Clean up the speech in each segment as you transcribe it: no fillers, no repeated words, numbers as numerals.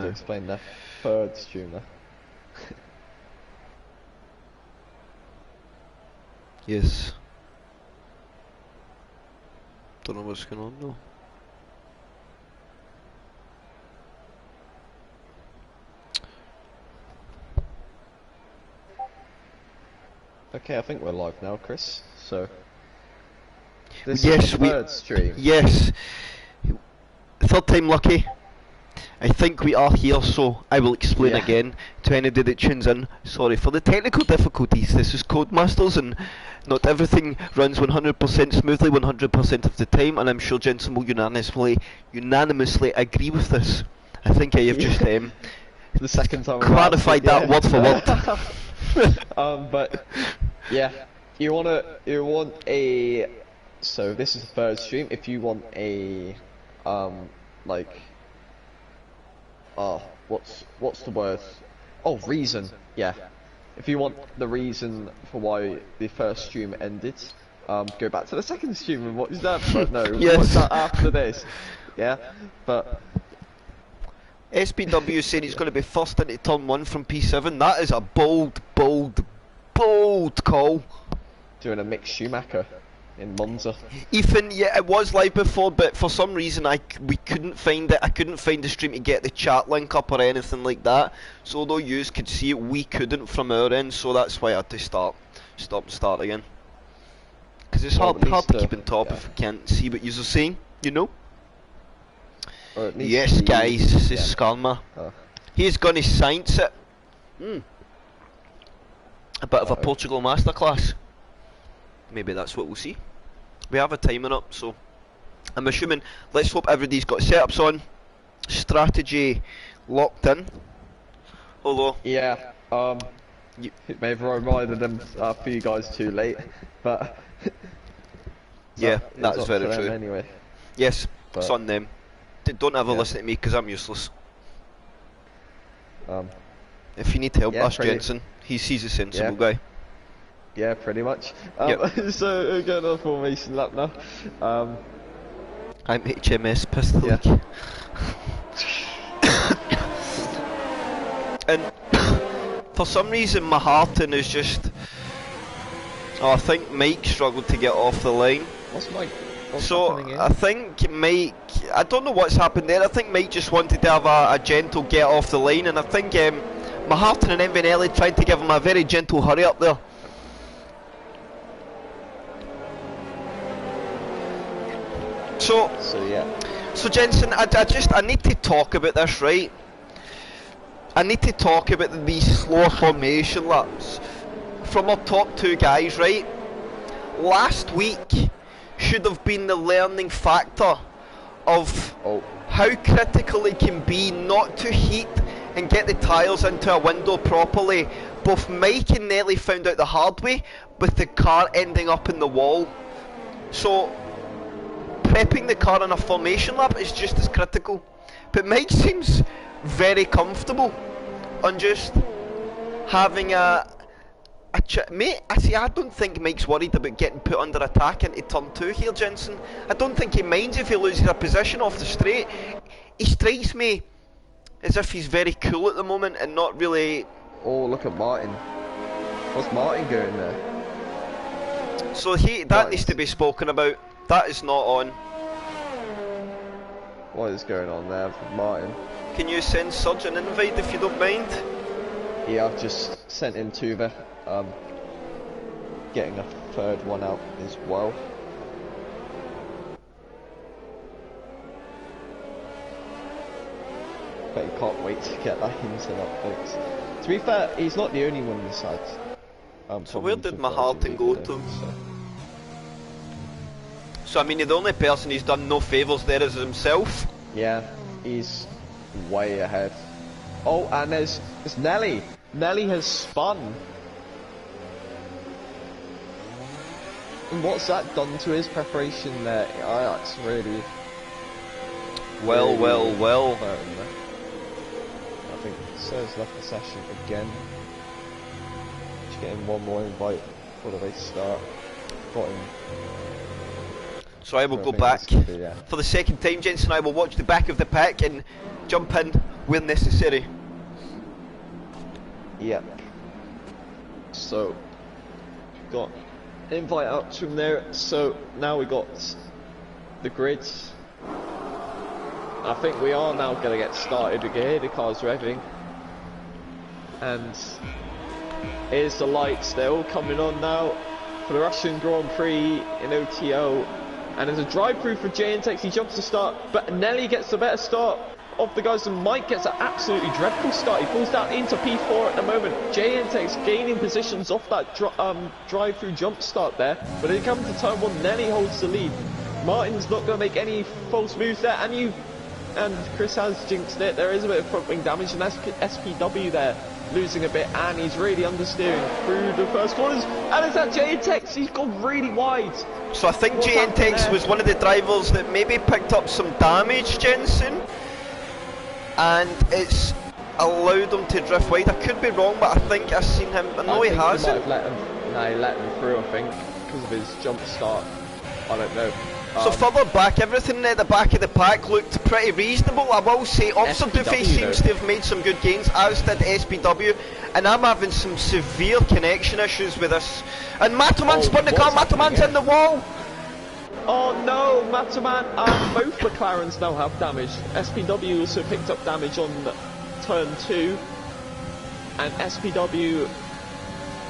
to explain their third streamer. Yes. Don't know what's going on though. Okay, I think we're live now, Chris. So this Yes, is the third stream. Yes. Third time lucky. I think we are here, so I will explain again to anybody that tunes in. Sorry for the technical difficulties. This is Codemasters, and not everything runs 100% smoothly 100% of the time, and I'm sure Jensen will unanimously agree with this. I think I have just the second time clarified that word for word. But yeah, you want a. So this is the third stream. If you want a like. What's the word? Oh, reason. Yeah. If you want the reason for why the first stream ended, go back to the second stream and watch that. But no, watch that after this. Yeah. But SPW saying he's going to be first into turn 1 from P7. That is a bold call. Doing a Mick Schumacher in Monza. Ethan, yeah, it was live before, but for some reason we couldn't find it. I couldn't find the stream to get the chat link up or anything like that. So although yous could see it, we couldn't from our end. So that's why I had to stop and start again. Because it's hard to keep on top if we can't see what yous are saying, you know. Yes, guys, this is Skarma. He's gonna science it. A bit of a Portugal masterclass. Maybe that's what we'll see. We have a timer up, so I'm assuming. Let's hope everybody's got setups on, strategy locked in. Although, yeah, it may have reminded them for you guys too late, but yeah, that's very true. Anyway, yes, it's on them. Don't ever listen to me because I'm useless. If you need help, ask Jensen. He's a sensible guy. Yeah, pretty much. So we're going on formation lap now. I'm HMS Pistol. And for some reason my Harton is just... I think Mike struggled to get off the line. What's Mike? I think Mike... I don't know what's happened there. I think Mike just wanted to have a gentle get off the line, and I think Maharton and Envinelli tried to give him a very gentle hurry up there. So Jensen, I need to talk about this, right? I need to talk about these slow formation laps from our top two guys, right? Last week should have been the learning factor of how critical it can be not to heat and get the tyres into a window properly. Both Mike and Nelly found out the hard way with the car ending up in the wall. So prepping the car on a formation lap is just as critical. But Mike seems very comfortable on just having mate, I don't think Mike's worried about getting put under attack into turn 2 here, Jensen. I don't think he minds if he loses a position off the straight. He strikes me as if he's very cool at the moment and not really... Oh, look at Martin. What's Martin doing there? So that needs to be spoken about. That is not on. What is going on there with Martin? Can you send Surge an invite if you don't mind? Yeah, I've just sent him to the getting a third one out as well. But he can't wait to get that into that fix. To be fair, he's not the only one in the side. So where did Maharton go to? So I mean, the only person he's done no favours there is himself. Yeah, he's way ahead. Oh, and there's Nelly. Nelly has spun. And what's that done to his preparation there? That's really... Well. I think Sir's left the session again. Just getting one more invite before the race start. Got him. So I will go back for the second time, Jensen. I will watch the back of the pack and jump in where necessary. Yep. So, got invite out from there. So now we got the grids. I think we are now going to get started. We can hear the cars revving. And here's the lights. They're all coming on now for the Russian Grand Prix in OTL. And there's a drive-through for JNTEX. He jumps to start, but Nelly gets the better start of the guys, and Mike gets an absolutely dreadful start. He falls down into P4 at the moment. JNTEX gaining positions off that drive-through jump start there. But when it comes to turn 1, Nelly holds the lead. Martin's not going to make any false moves there, and Chris has jinxed it. There is a bit of front wing damage, and SPW there losing a bit, and he's really understeering through the first corners. And it's that JNTEX, he's gone really wide. So I think JNTEX was one of the drivers that maybe picked up some damage, Jensen, and it's allowed him to drift wide. I could be wrong, but I think I've seen him. No, he hasn't. He let him through, I think, because of his jump start. I don't know. So further back, everything at the back of the pack looked pretty reasonable. I will say Officer Duffy seems to have made some good gains, as did SPW, and I'm having some severe connection issues with this. And Matoman spun the car, Matoman's in the wall! Oh no, Matoman, both McLarens now have damage. SPW also picked up damage on turn 2, and SPW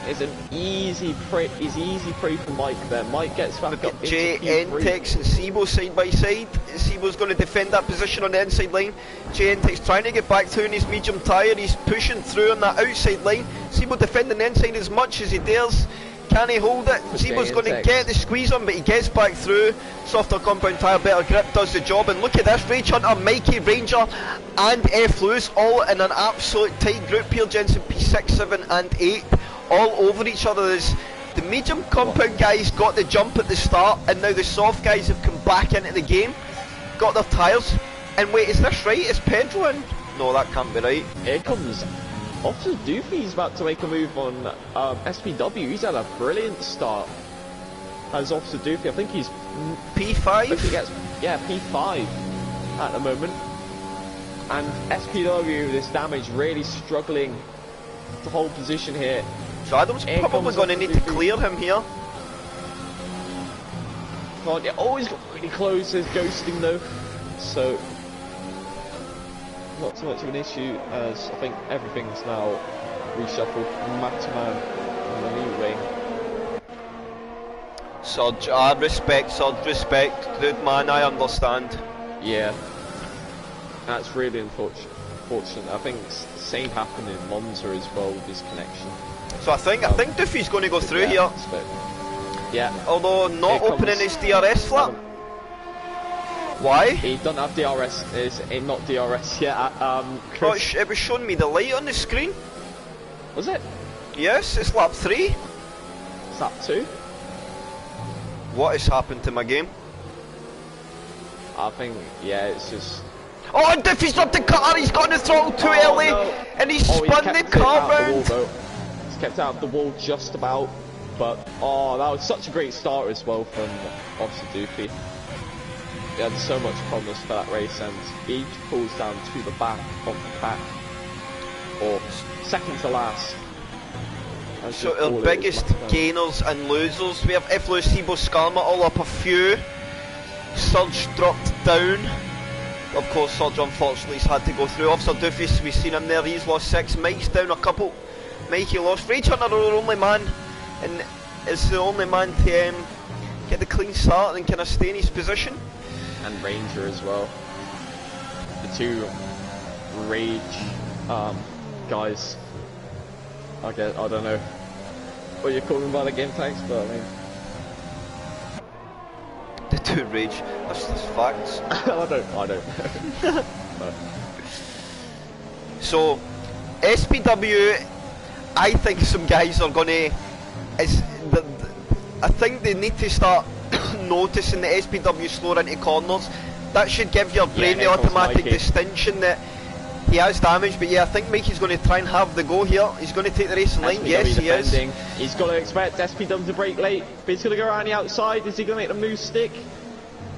is an easy prey for Mike there. Mike gets back up into JNTEX and Sebo side by side. Sebo's going to defend that position on the inside line. JNTEX trying to get back through in his medium tyre. He's pushing through on that outside line. Sebo defending the inside as much as he dares. Can he hold it? Sebo's going to get the squeeze on, but he gets back through. Softer compound tyre, better grip does the job. And look at this, Rage Hunter, Mikey, Ranger and F. Lewis all in an absolute tight group here. Jensen P6, 7 and 8. All over each other. The medium compound guys got the jump at the start, and now the soft guys have come back into the game, got their tyres. And wait, is this right? Is Pedro in? No, that can't be right. Here comes Officer Doofy's about to make a move on SPW. He's had a brilliant start as Officer Doofy. I think he's P5. If he gets, yeah, P5 at the moment. And SPW with this damage really struggling to hold position here. So Adam's probably going to need to clear him here. God, it always got really close. There's ghosting though, so not so much of an issue, as I think everything's now reshuffled. Mataman on the new wing. Surge, respect, Surge, respect. Good man, I understand. Yeah, that's really unfortunate. I think same happened in Monza as well with his connection. So I think Duffy's going to go through here. Yeah. Although not opening his DRS flap. Why? He doesn't have DRS. It's not DRS yet. Chris... It was showing me the light on the screen. Was it? Yes, it's lap 3. It's lap 2. What has happened to my game? I think, yeah, it's just... Oh, and Duffy's dropped the car, he's got in the throttle too early, no. And he's spun the car round. He's kept out of the wall just about, but that was such a great start as well from Officer Doofy. He had so much promise for that race, and he pulls down to the back of the pack, or second to last. So our biggest gainers and losers, we have F. Lewis, Sebo, Skarma all up a few. Surge dropped down. Of course, Surge unfortunately has had to go through. Officer Doofy, we've seen him there, he's lost 6. Mike's down a couple. Mikey lost. Rage Hunter, our only man, and is the only man to get the clean start and kind of stay in his position. And Ranger as well. The two Rage guys. I don't know what you're calling by the game tags, but I mean... The two Rage, that's facts. I don't know. So, SPW, I think some guys are going to... I think they need to start noticing the SPW slower into corners. That should give your brain the automatic distinction that he has damage, but yeah, I think Mikey's going to try and have the go here. He's going to take the racing line. Yes, he is. He's got to expect SPW to break late, but he's going to go around the outside. Is he going to make the move stick?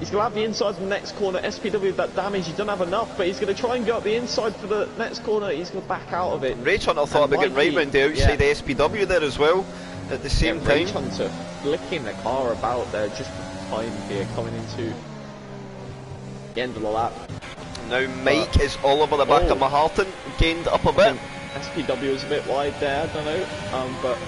He's going to have the inside from the next corner. SPW with that damage, he doesn't have enough, but he's going to try and go up the inside for the next corner. He's going to back out of it. Rage Hunter thought about getting right round the outside the SPW there as well, at the same time. Rage Hunter flicking the car about there just behind here, coming into the end of the lap. Now Mike is all over the back of Mahalton, gained up a bit. SPW is a bit wide there, I don't know, but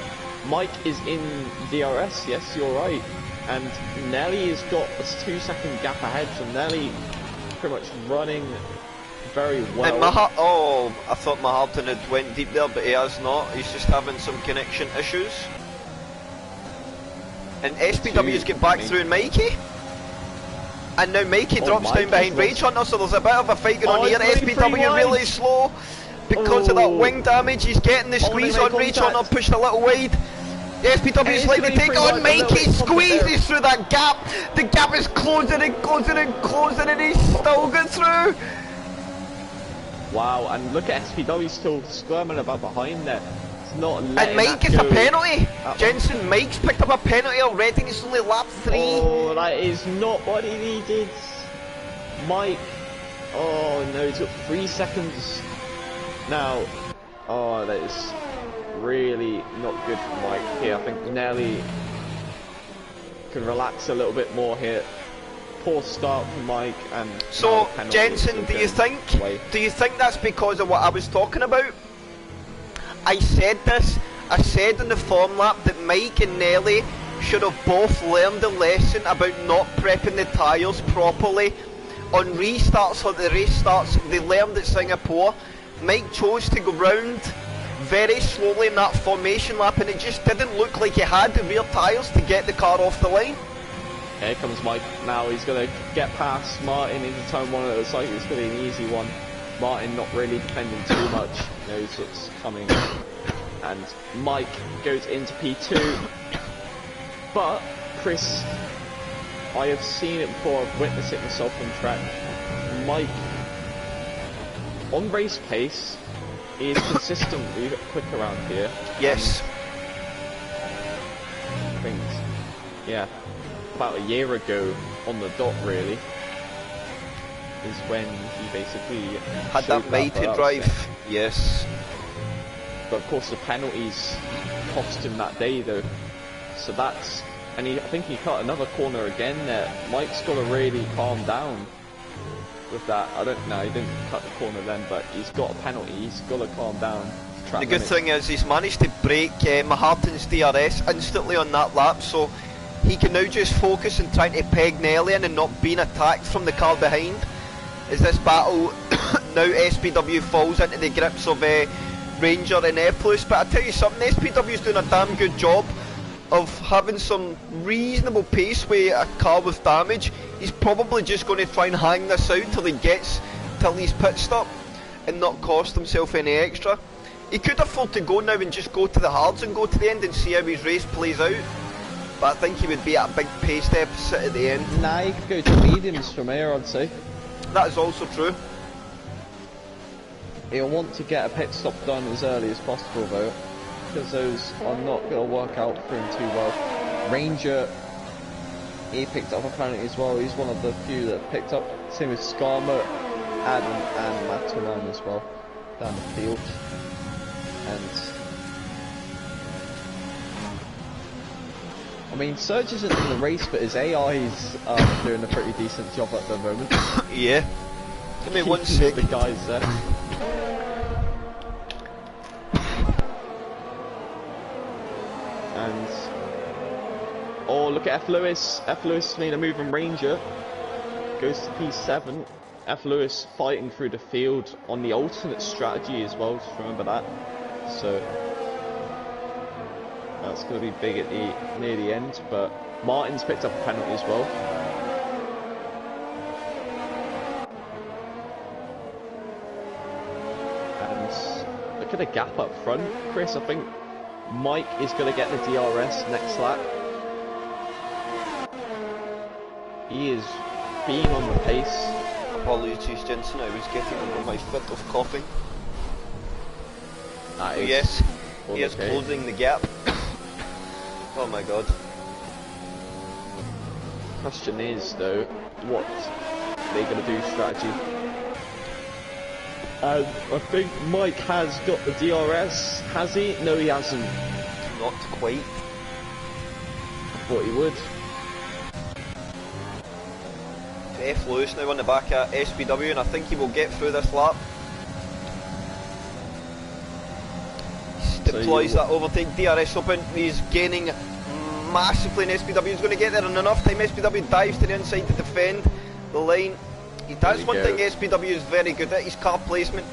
Mike is in DRS, yes, you're right. And Nelly has got a 2-second gap ahead, so Nelly pretty much running very well. And I thought Mahalton had went deep there, but he has not. He's just having some connection issues. And SPW's get back through Mikey. And now Mikey drops down behind Rage Hunter, so there's a bit of a fight going on here. SPW really slow because of that wing damage. He's getting the squeeze on Rage Hunter, pushed a little wide. The SPW's like to take on Mikey, squeezes through that gap. The gap is closing and closing and closing, and he's still going through. Wow, and look at SPW still squirming about behind there. It's not letting and Mike gets a penalty. Jensen, Mike's picked up a penalty already. It's only lap 3. Oh, that is not what he needed. Mike. Oh no, he's got 3 seconds now. Oh, that is really not good for Mike here. I think Nelly can relax a little bit more here. Poor start for Mike, and so Jensen, do you think that's because of what I was talking about? I said in the form lap that Mike and Nelly should have both learned a lesson about not prepping the tyres properly on restarts or the race starts. They learned at Singapore. Mike chose to go round very slowly in that formation lap, and it just didn't look like he had the rear tyres to get the car off the line. Here comes Mike now. He's going to get past Martin into turn 1. It looks like it's going to be an easy one. Martin not really defending too much, knows what's coming. And Mike goes into P2. But Chris, I have seen it before, I've witnessed it myself on track. Mike, on race pace, is consistently quick around here. Yes. I think, yeah, about a year ago on the dot really, is when he basically had that mighty drive. Yes. But of course the penalties cost him that day though. So that's, and I think he cut another corner again there. Mike's got to really calm down with that. I don't know, he didn't cut the corner then, but he's got a penalty, he's got to calm down. The good thing is he's managed to break Mahalton's DRS instantly on that lap, so he can now just focus on trying to peg Nelly in and not being attacked from the car behind. As this battle now SPW falls into the grips of Ranger and F+, but I tell you something, SPW's doing a damn good job of having some reasonable pace with a car with damage. He's probably just going to try and hang this out till he's pit stop and not cost himself any extra. He could afford to go now and just go to the hards and go to the end and see how his race plays out, but I think he would be at a big pace deficit at the end. Nah, he could go to mediums from here, I'd say. That is also true. He'll want to get a pit stop done as early as possible though, because those are not going to work out for him too well. Ranger, he picked up a penalty as well. He's one of the few that picked up. Same with Skarmo, Adam and Maturan as well down the field. And I mean, Surge isn't in the race, but his AI is doing a pretty decent job at the moment. Yeah. Give me 1 sec. The guys there. And oh, look at F. Lewis. F. Lewis made a move on Ranger. Goes to P7. F. Lewis fighting through the field on the alternate strategy as well. Just remember that. So that's going to be big at near the end. But Martin's picked up a penalty as well. And look at the gap up front, Chris. I think Mike is going to get the DRS next lap. He is being on the pace. Apologies, Jensen, I was getting over my fit of coughing. Yes, he is closing the gap. Oh my god. Question is though, what they're going to do strategy. And I think Mike has got the DRS, has he? No, he hasn't. Not quite. I thought he would. F. Lewis now on the back at SPW, and I think he will get through this lap. Deploys that overtake, DRS open, he's gaining massively in SPW, he's going to get there in enough time. SPW dives to the inside to defend the line. That's one thing SPW is very good at, his car placement,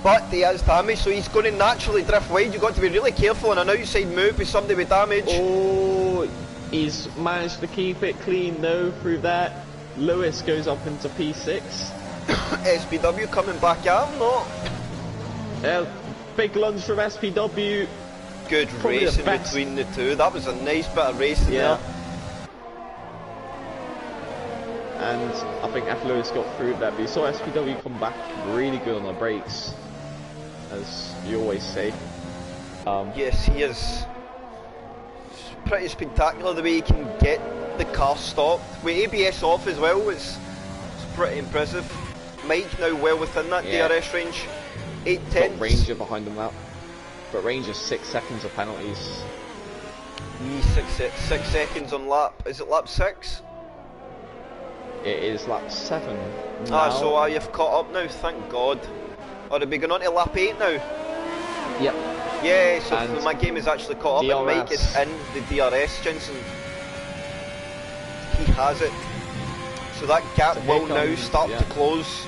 but he has damage, so he's going to naturally drift wide. You've got to be really careful on an outside move with somebody with damage. Oh, he's managed to keep it clean though through that. Lewis goes up into P6. SPW coming back out, no? Big lunge from SPW. Good racing between the two. That was a nice bit of racing there. And I think F. Lewis got through that, but you saw SPW come back really good on the brakes, as you always say. Yes, he is. It's pretty spectacular the way he can get the car stopped with ABS off as well. It's pretty impressive. Mike now well within that DRS range. 8 tenths. Got Ranger behind him now, but Ranger's 6 seconds of penalties. 6 seconds on lap. Is it lap 6? It is lap 7 now. So you've caught up now, thank God. Or are we going on to lap 8 now? Yep. Yeah, so my game is actually caught up and Mike is in the DRS, Jensen. He has it. So that gap will now start to close.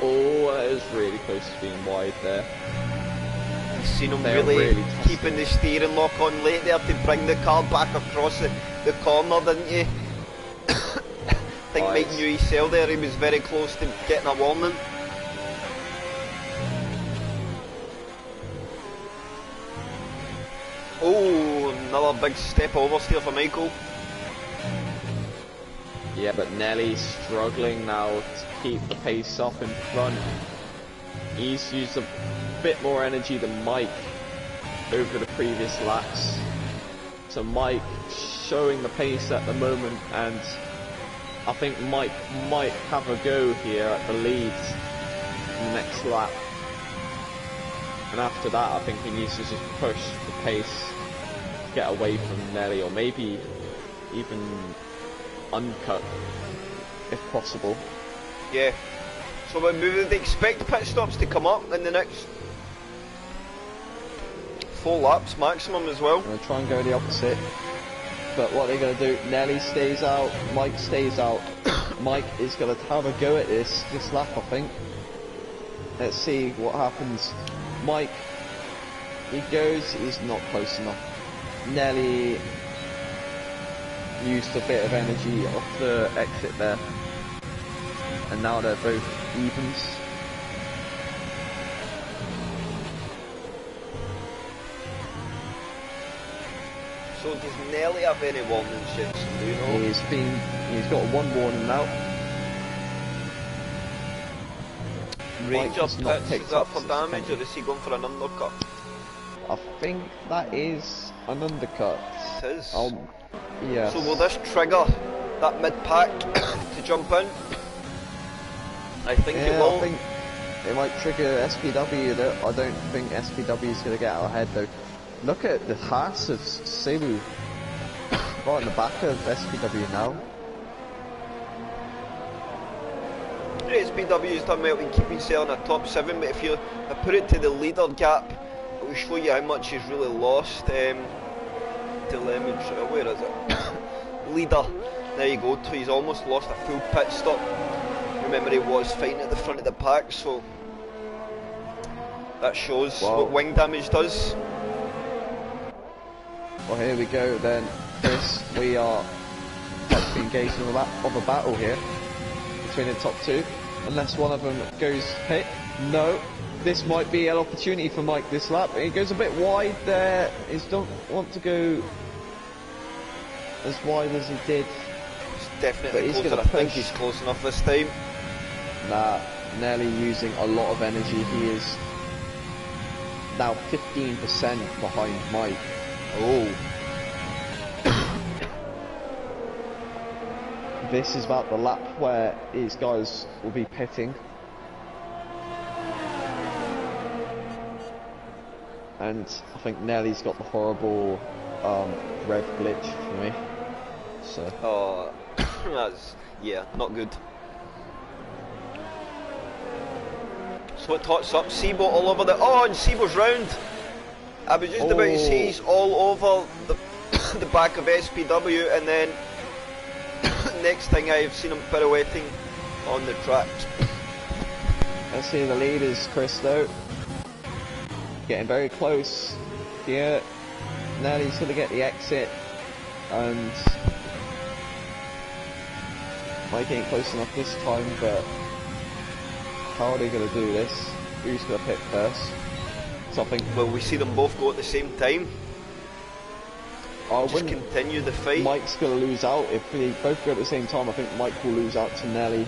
Oh, that is really close to being wide there. You've seen him really keeping the steering lock on late there to bring the car back across the corner, didn't you? I think Mike knew himself there, he was very close to getting a warning. Oh, another big step oversteer for Michael. Yeah, but Nelly's struggling now to keep the pace up in front. He's used a bit more energy than Mike over the previous laps. So Mike showing the pace at the moment, and I think Mike might have a go here at the lead in the next lap. And after that, I think he needs to just push the pace to get away from Nelly, or maybe even uncut if possible. Yeah. So we would expect pit stops to come up in the next 4 laps maximum as well. I'm going to try and go the opposite. But what they're going to do, Nelly stays out, Mike stays out. Mike is going to have a go at this lap, I think. Let's see what happens. Mike, he goes, he's not close enough. Nelly used a bit of energy off the exit there. And now they're both evens. So does Nelly have any warnings, Jensen, do you know? He's got 1 warning now. Ranger pits, is that for damage or is he going for an undercut? I think that is an undercut. It is? Yeah. So will this trigger that mid-pack to jump in? I think it will. I think it might trigger SPW though. I don't think SPW is going to get out ahead though. Look at the Haas of Cebu right in the back of SPW now. SPW has done well in keeping Cell in a top 7, but if you put it to the leader gap, it will show you how much he's really lost. Telemetry, where is it? Leader, there you go, he's almost lost a full pit stop. Remember, he was fighting at the front of the pack, so that shows what wing damage does. Well, here we go then. We are actually engaged in a battle here between the top 2. Unless one of them goes pit. No, this might be an opportunity for Mike this lap. He goes a bit wide there. He don't want to go as wide as he did. He's definitely close enough. I think he's close enough this time. Nah, Nelly using a lot of energy. He is now 15% behind Mike. Oh. This is about the lap where these guys will be pitting. And I think Nelly's got the horrible rev glitch for me. So. Oh, that's, yeah, not good. So it tots up, Sebo all over the, oh, and Sebo's round. I was just about to say he's all over the, the back of SPW, and then next thing I've seen him pirouetting on the track. Let's see the lead is Christo. Getting very close here. Nelly's going to get the exit, and Mike ain't close enough this time, but how are they going to do this? Who's going to pit first? So I think, well, we see them both go at the same time. Just continue the fight. Mike's going to lose out. If they both go at the same time, I think Mike will lose out to Nelly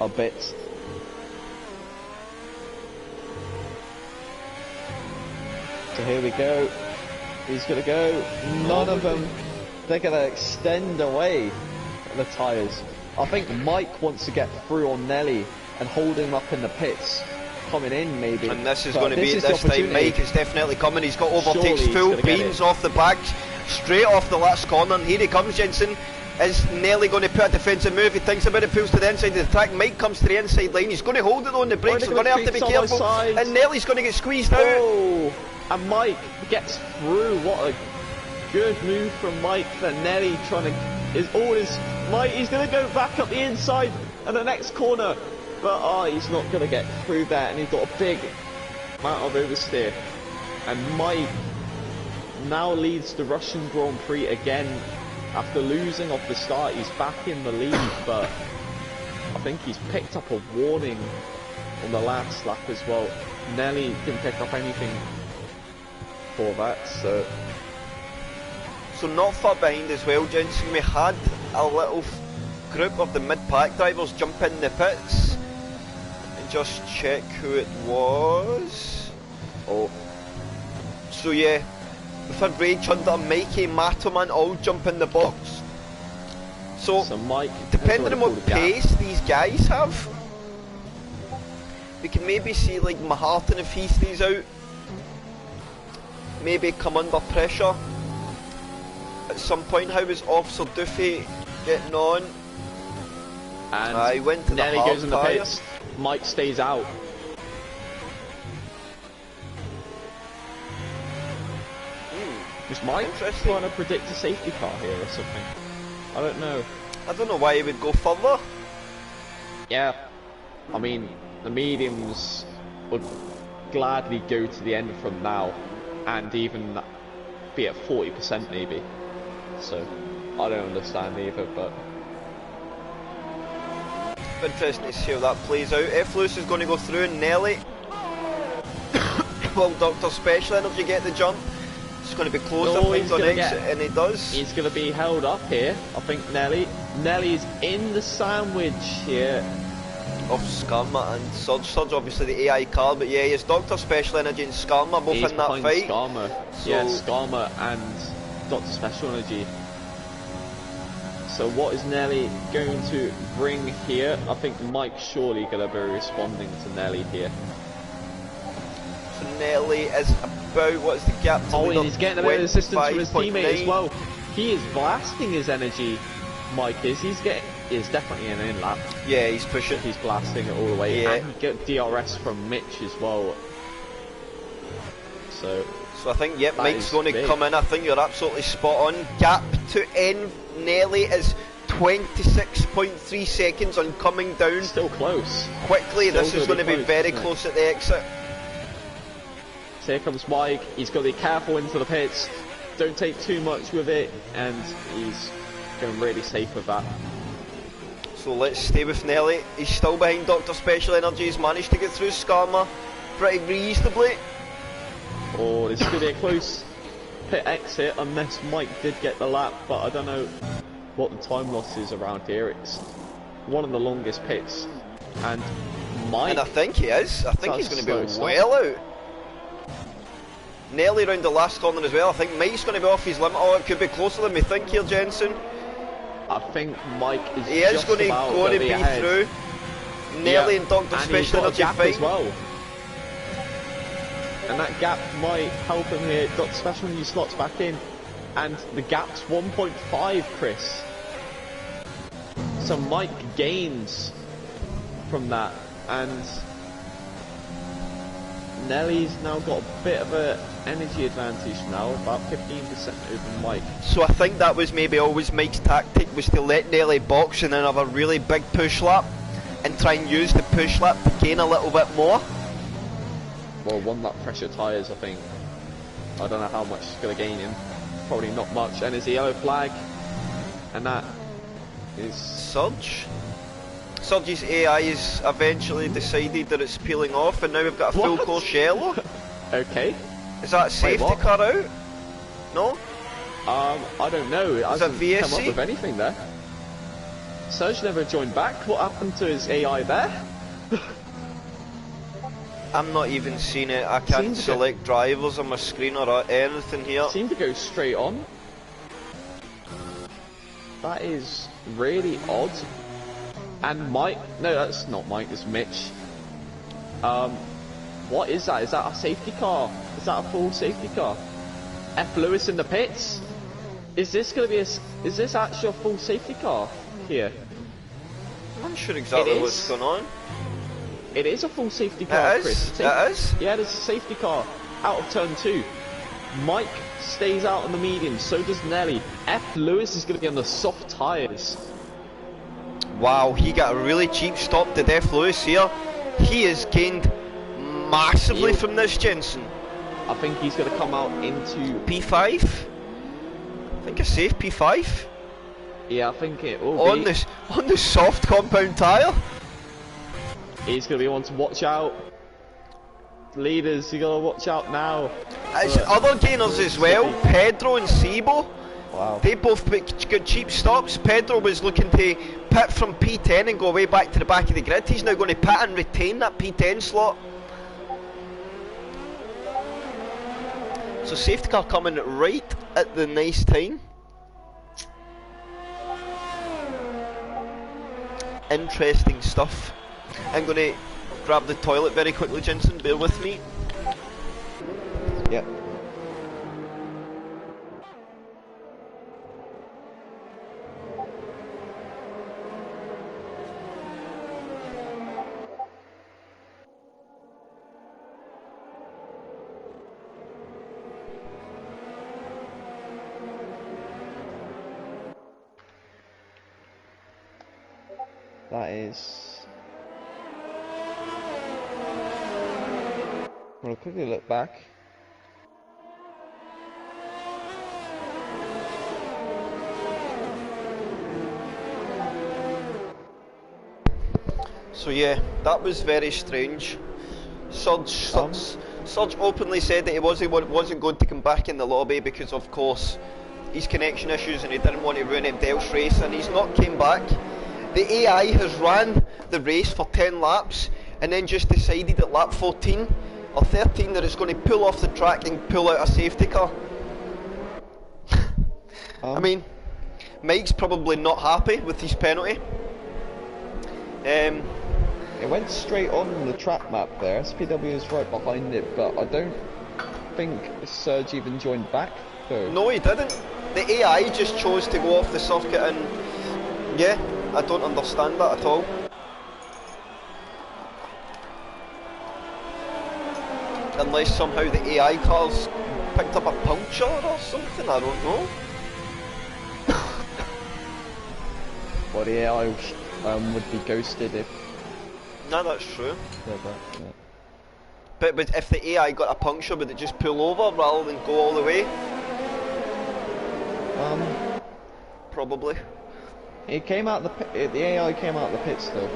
a bit. So here we go. He's going to go. None of them. They're going to extend away the tyres. I think Mike wants to get through on Nelly and hold him up in the pits. Coming in maybe. And this is going to be, this time Mike is definitely coming. He's got overtakes, full beams off the back, straight off the last corner. And here he comes, Jensen. Is Nelly going to put a defensive move? He thinks about it, pulls to the inside of the track. Mike comes to the inside line. He's going to hold it on the brakes. He's going to have to be careful. And Nelly's going to get squeezed out. And Mike gets through. What a good move from Mike. For Nelly trying to Mike. He's going to go back up the inside and the next corner. But he's not going to get through that, and he's got a big amount of oversteer. And Mike now leads the Russian Grand Prix again. After losing off the start, he's back in the lead, but I think he's picked up a warning on the last lap as well. Nelly didn't pick up anything for that, so not far behind as well, Jensen. We had a little group of the mid-pack drivers jump in the pits. Just check who it was. So yeah, we've had Rage Hunter, Mikey, Matterman all jump in the box. So Mike, depending on what pace these guys have, we can maybe see like Maharton, if he stays out, maybe come under pressure at some point. How is Officer Duffy getting on? And I went to Nelly the goes in the pits. Mike stays out. Is Mike trying to predict a safety car here or something? I don't know. I don't know why he would go further. Yeah, I mean, the mediums would gladly go to the end from now and even be at 40% maybe. So, I don't understand either, but interesting to see how that plays out. If Lewis is going to go through and Nelly will Dr. Special Energy get the jump? It's going to be close, I think, on exit, and he does. He's going to be held up here. I think Nelly's in the sandwich here. Of Skarma and Surge. Surge obviously the AI car, but yeah, it's Dr. Special Energy and Skarma both in that fight. Skarma. So yeah, Skarma and Dr. Special Energy. So what is Nelly going to bring here? I think Mike's surely going to be responding to Nelly here. So Nelly is about, what's the gap to and he's getting a bit of assistance from his teammate as well. He is blasting his energy, Mike is. He's definitely an in-lap. Yeah, he's pushing. He's blasting it all the way. Yeah. And he get DRS from Mitch as well. So I think, yep, Mike's going to come in. I think you're absolutely spot on. Gap to end Nelly is 26.3 seconds on coming down. Still close. Quickly, this is going to be very close at the exit. So here comes Mike. He's got to be careful into the pits. Don't take too much with it, and he's going really safe with that. So let's stay with Nelly. He's still behind Dr. Special Energy. He's managed to get through Skarma pretty reasonably. Oh, this is going to be a close pit exit unless Mike did get the lap, but I don't know what the time loss is around here. It's one of the longest pits, and Mike... And I think he is. I think he's going to be well out. Nearly round the last corner as well. I think Mike's going to be off his limit. Oh, it could be closer than we think here, Jensen. I think Mike is He is just going to be ahead. through. Nearly in Dr. And he's Special got a Energy gap as fight. well. And that gap might help him here. Dr. Special Energy slots back in. And the gap's 1.5, Chris. So Mike gains from that. And Nelly's now got a bit of an energy advantage now, about 15% over Mike. So I think that was maybe always Mike's tactic, was to let Nelly box and then have a really big push lap and try and use the push lap to gain a little bit more. Well, one lap pressure tyres, I think. I don't know how much it's going to gain him. Probably not much. And there's a yellow flag. And that is... Surge? Surge's AI has eventually decided that it's peeling off, and now we've got a full course yellow. Okay. Is that a safety car out? No? I don't know. It hasn't come up with anything there. Surge never joined back. What happened to his AI there? I'm not even seeing it. I can't select drivers on my screen or anything here. Seem to go straight on. That is really odd. And Mike, no, that's not Mike, it's Mitch. What is that? Is that a safety car? Is that a full safety car? F. Lewis in the pits? Is this going to be is this actually a full safety car here? I'm not sure exactly what's going on. It is a full safety car, Chris. It is? Yeah, there's a safety car out of turn 2. Mike stays out on the medium, so does Nelly. F. Lewis is going to be on the soft tyres. Wow, he got a really cheap stop to F. Lewis here. He has gained massively from this, Jensen. I think he's going to come out into P5. I think a safe P5. Yeah, I think it will be on the soft compound tyre. He's going to be one to watch out. Leaders, you got to watch out now. Other gainers as well. Pedro and Sebo. Wow. They both got cheap stops. Pedro was looking to pit from P10 and go away back to the back of the grid. He's now going to pit and retain that P10 slot. So safety car coming right at the nice time. Interesting stuff. I'm going to grab the toilet very quickly, Jensen. Bear with me. Yep. That is... We'll quickly look back. So yeah, that was very strange. Surge openly said that he wasn't going to come back in the lobby because of course his connection issues and he didn't want to ruin Abdel's race, and he's not came back. The AI has ran the race for 10 laps and then just decided at lap 14 or 13 that it's going to pull off the track and pull out a safety car. I mean, Mike's probably not happy with his penalty. It went straight on the track map there. SPW is right behind it, but I don't think Serge even joined back though. No, he didn't. The AI just chose to go off the circuit, and yeah, I don't understand that at all. Unless somehow the AI car's picked up a puncture or something, I don't know. Well, the AI would be ghosted if... No, that's true. Yeah. But if the AI got a puncture, would it just pull over rather than go all the way? Probably. It came out the AI came out of the pits though.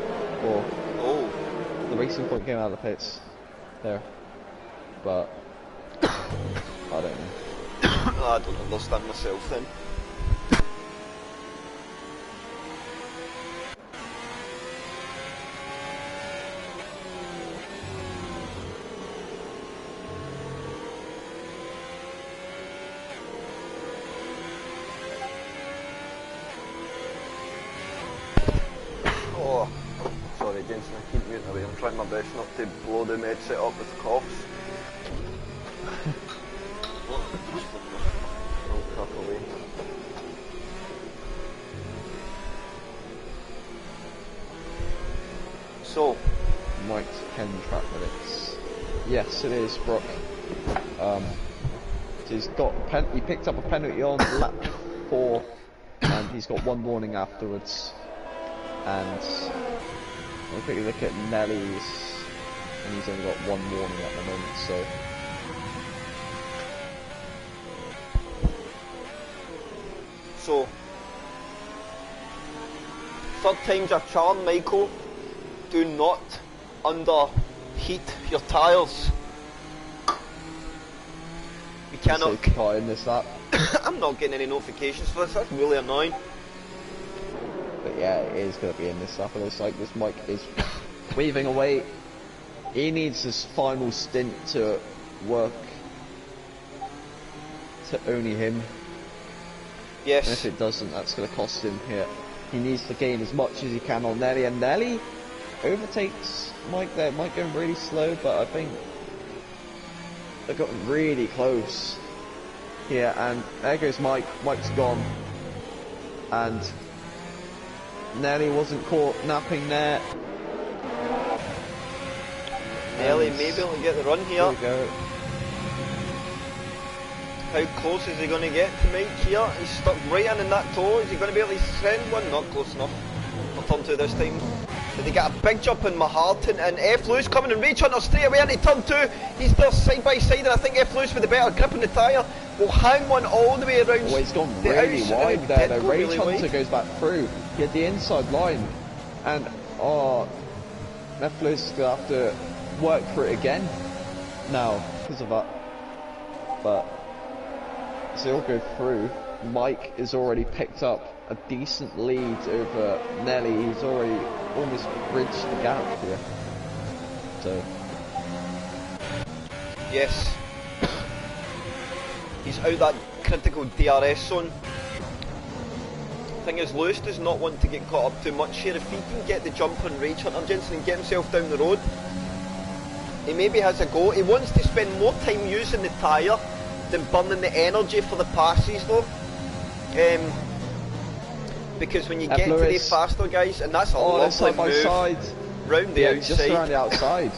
Or the racing point came out of the pits. There. But I don't know. I don't understand myself then. Oh, sorry Jensen, I keep muting away. I'm trying my best not to blow the med set up with coughs. Don't cough away. So, Mike's 10 track minutes. Yes, it is, Brooke. So he's got he picked up a penalty on lap 4, and he's got 1 warning afterwards. And we'll quickly look at Nelly's, and he's only got 1 warning at the moment. So, third time's a charm, Michael. Do not underheat your tyres. You cannot. In this lap. I'm not getting any notifications for this. That's really annoying. But yeah, it is going to be in this lap. It looks like this Mike is weaving away. He needs his final stint to work to only him. Yes. And if it doesn't, that's going to cost him here. He needs to gain as much as he can on Nelly, and Nelly overtakes Mike there. Mike going really slow, but I think they got really close here, and there goes Mike. Mike's gone, and Nelly wasn't caught napping there. Nelly may be able to get the run here. There we go. How close is he going to get to Mike here? He's stuck right in that toe. Is he going to be able to send one? Not close enough for turn 2 this time. Did he get a big jump in Maharton, and F. Lewis coming and Rage Hunter straight away into turn 2. He's there side by side, and I think F. Lewis with the better grip on the tyre will hang one all the way around. Oh, he's gone really wide there. The Rage really Hunter wide. goes back through. He had the inside line, and F. Lewis is going to have to work for it again now because of that. But so he'll go through. Mike has already picked up a decent lead over Nelly. He's already almost bridged the gap here. So yes, he's out that critical DRS zone. Thing is, Lewis does not want to get caught up too much here. If he can get the jump on Rage Hunter Jensen and get himself down the road, he maybe has a go. He wants to spend more time using the tyre than burning the energy for the passes though. Because when you get to the faster guys, and that's a lovely side by move side. Round the outside. Just around the outside.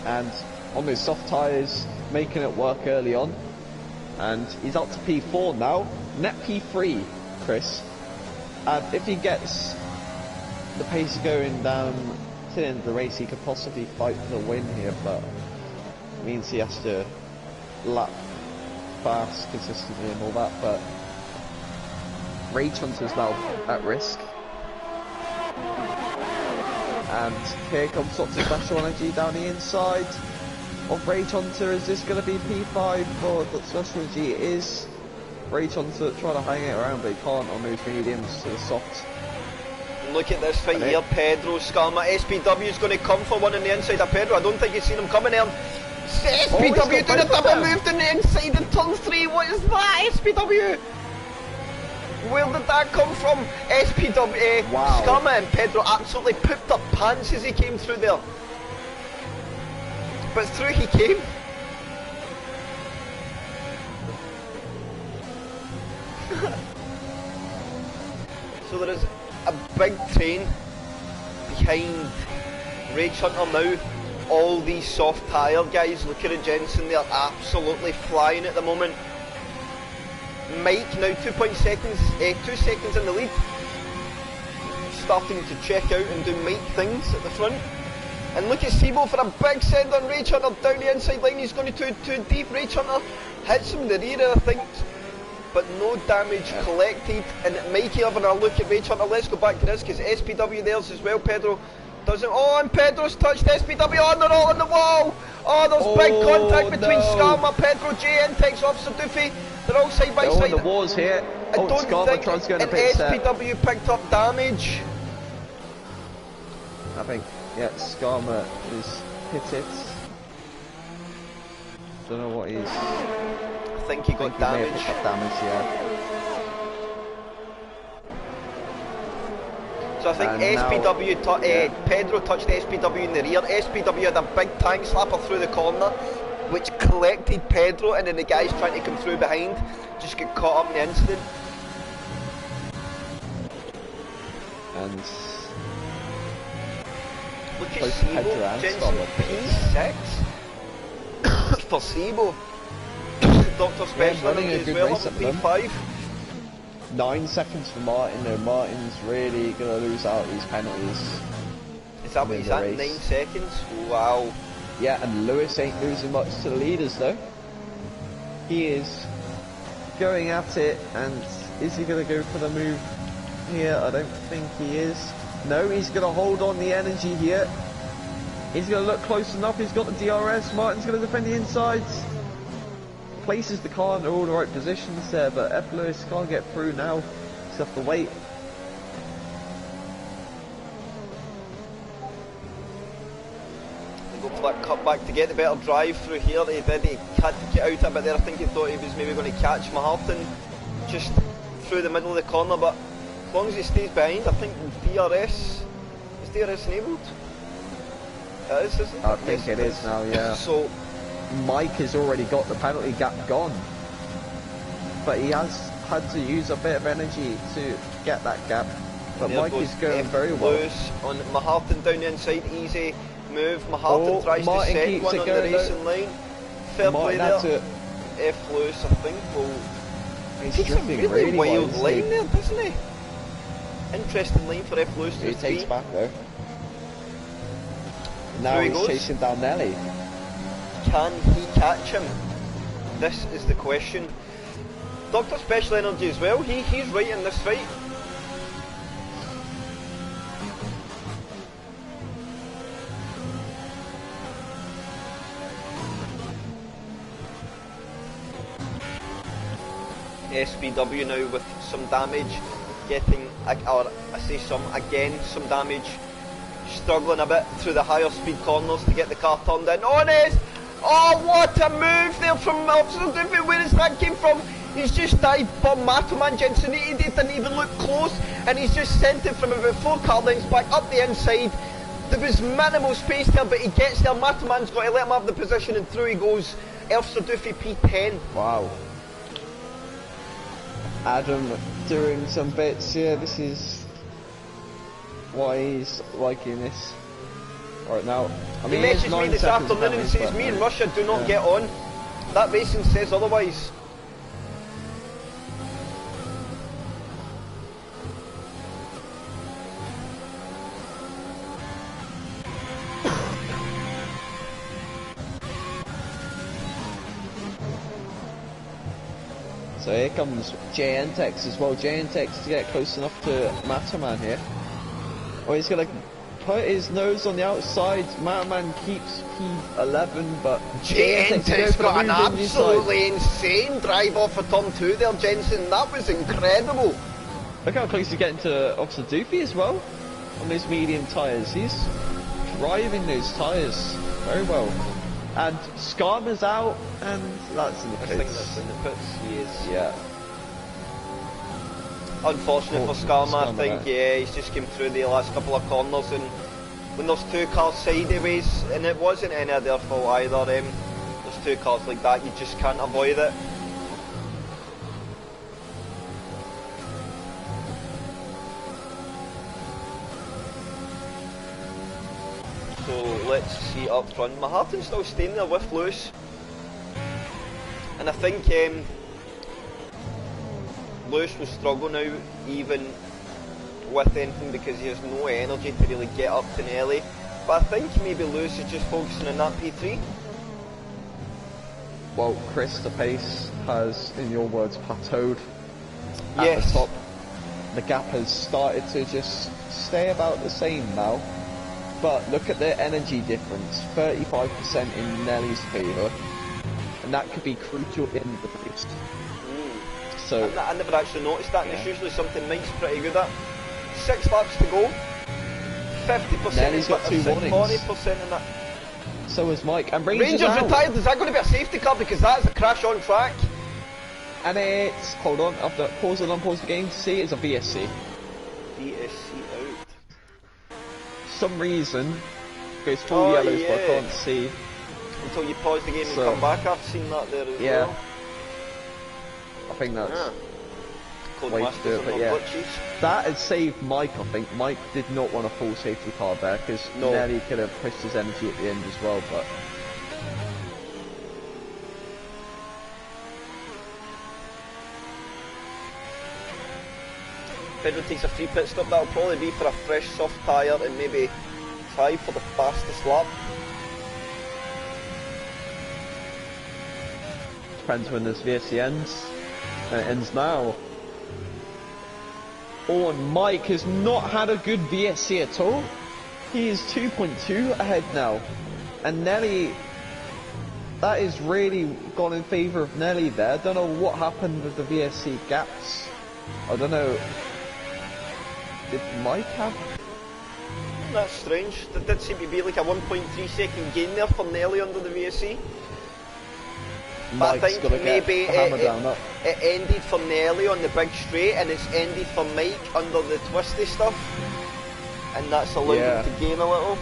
And on those soft tyres, making it work early on. And he's up to P4 now. Net P3, Chris. And if he gets the pace going down to the end of the race, he could possibly fight for the win here, but it means he has to lap fast consistently and all that. But Rage Hunter's now at risk. And here comes lots of special energy down the inside of Rage Hunter. Is this going to be P5 for the special energy? It is. Rage Hunter trying to hang it around, but he can't on those mediums to the softs. Look at this fight here, Pedro, Skarma, SPW is going to come for one on the inside of Pedro. I don't think you've seen him coming there. SPW doing a double move to the inside in turn 3. What is that, SPW? Where did that come from? SPW, wow. Skarma and Pedro absolutely pooped up pants as he came through there. But through he came. So there is a big train behind Rage Hunter now. All these soft tyre guys, look at Jensen, they're absolutely flying at the moment. Mike now 2 seconds in the lead. Starting to check out and do Mike things at the front. And look at Sebo for a big send on Rage Hunter down the inside line. He's going to too deep. Rage Hunter hits him in the rear, I think. But no damage collected. And Mikey having a look at Rage Hunter. Let's go back to this because SPW there's as well. Pedro doesn't. Oh, and Pedro's touched SPW. Oh, they're all on the wall. Oh, there's big contact between Skarma, Pedro, J, and Tex Officer Doofy. They're all side by side. The walls here. I don't think going an SPW picked up damage. I think, yeah, Skarma is hit it. Don't know what he's. I think he got damage. Damage, yeah. So I think And SPW, now, Pedro touched SPW in the rear. SPW had a big tank slapper through the corner, which collected Pedro, and then the guys trying to come through behind just get caught up in the incident. And look at both Sebo, Pedro and Jensen Scott P6 for Sebo. Dr. Special running a as good well race on at the the moment. P5. 9 seconds for Martin though. Martin's really gonna lose out these penalties. Is that what he's at? 9 seconds? Wow. Yeah, and Lewis ain't losing much to the leaders though. He is going at it, and is he gonna go for the move here? I don't think he is. No, he's gonna hold on the energy here. He's gonna look close enough. He's got the DRS. Martin's gonna defend the insides. Places the car in all the right positions there, but F. Lewis can't get through now. Just have to wait. Go for that cutback to get the better drive through here. He did. He had to get out a bit there. I think he thought he was maybe going to catch Maharton just through the middle of the corner, but as long as he stays behind, I think DRS is DRS enabled. It is, isn't it? I think it is now, yeah. So Mike has already got the penalty gap gone, but he has had to use a bit of energy to get that gap. But Mike is going very well. Lewis on Maharton down the inside, easy move. Maharton tries Martin to set keeps one it on the going, racing line. Fair play Martin there. F. Lewis, I think, will. He's Takes a drifting really wild well, line there, doesn't he? Interesting line for F. Lewis to He takes see. back though. Now He he's goes. chasing down Nelly. Can he catch him? This is the question. Dr. Special Energy as well, he's right in this fight. SBW now with some damage, getting, or I say some damage, struggling a bit through the higher speed corners to get the car turned in. Oh, it is! Oh, what a move there from Officer Duffy. Where is that came from? He's just dived bomb Matterman Jensen. He didn't even look close, and he's just sent it from about 4 car lengths back up the inside. There was minimal space there, but he gets there. Matterman's got to let him have the position, and through he goes. Officer Duffy P10. Wow. Adam doing some bits here. This is why he's liking this right now. I mean, he messaged me this afternoon and says, me and Russia do not get on. That racing says otherwise. So here comes JNTEX as well. JNTEX to get close enough to Matterman here. Oh, he's gonna put his nose on the outside. Matterman keeps P11, but JNTEX got an absolutely insane drive off of turn 2 there, Jensen. That was incredible. Look how close he's getting to Officer Doofy as well on those medium tyres. He's driving those tyres very well. And Skarma's out, and that's in the pits. I think that's in the pits, he is. Yeah. Unfortunate for Skarma, I think, yeah, he's just came through the last couple of corners, and when there's 2 cars sideways, and it wasn't any of their fault either, there's 2 cars like that, you just can't avoid it. So let's see up front. Maharton's still staying there with Lewis, and I think Lewis will struggle now even with anything because he has no energy to really get up to Nelly. But I think maybe Lewis is just focusing on that P3. Well, Chris, the pace has, in your words, plateaued at Yes. the top. The gap has started to just stay about the same now. But look at the energy difference, 35% in Nelly's favour, and that could be crucial in the race. So I never actually noticed that, and it's usually something Mike's pretty good at. 6 laps to go, 50%. Nelly's got 2 warnings. 40% in that. So is Mike, and Ranger's out. Retired. Is that going to be a safety car? Because that's a crash on track. And it's, hold on, after pause and unpause the game, see it's a VSC. VSC out. some reason, goes full yellows, but I can't see. Until you pause the game and come back, I've seen that there as well. I think that's way to do it, but that has saved Mike, I think. Mike did not want a full safety car there, because Nelly could have pushed his energy at the end as well, but... Pedro takes a free pit stop, that'll probably be for a fresh soft tyre and maybe try for the fastest lap. Depends when this VSC ends. It ends now. Oh, and Mike has not had a good VSC at all. He is 2.2 ahead now. And Nelly, that is really gone in favour of Nelly there. I don't know what happened with the VSC gaps. I don't know. Did Mike have? That's strange. There did seem to be like a 1.3 second gain there for Nelly under the VSC. But I think maybe it ended for Nelly on the big straight and it's ended for Mike under the twisty stuff. And that's allowed him to gain a little.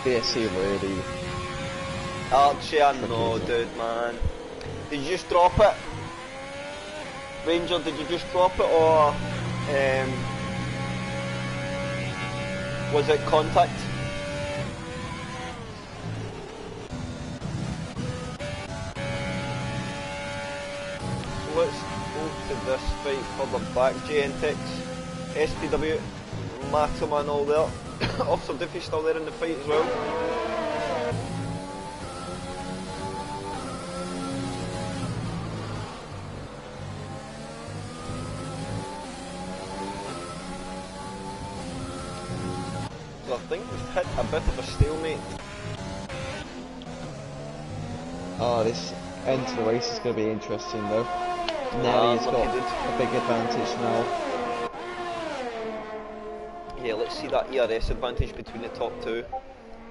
VSC really... Archie, I know, dude, man. Did you just drop it? Ranger, did you just drop it or... was it contact? Let's go to this fight further back. JNTX, SPW, Matoman all there. Officer Diffie still there in the fight as well. So I think we've hit a bit of a stalemate. Oh, this end to the race is going to be interesting though. Nelly's got a big advantage now. Yeah, let's see that ERS advantage between the top two.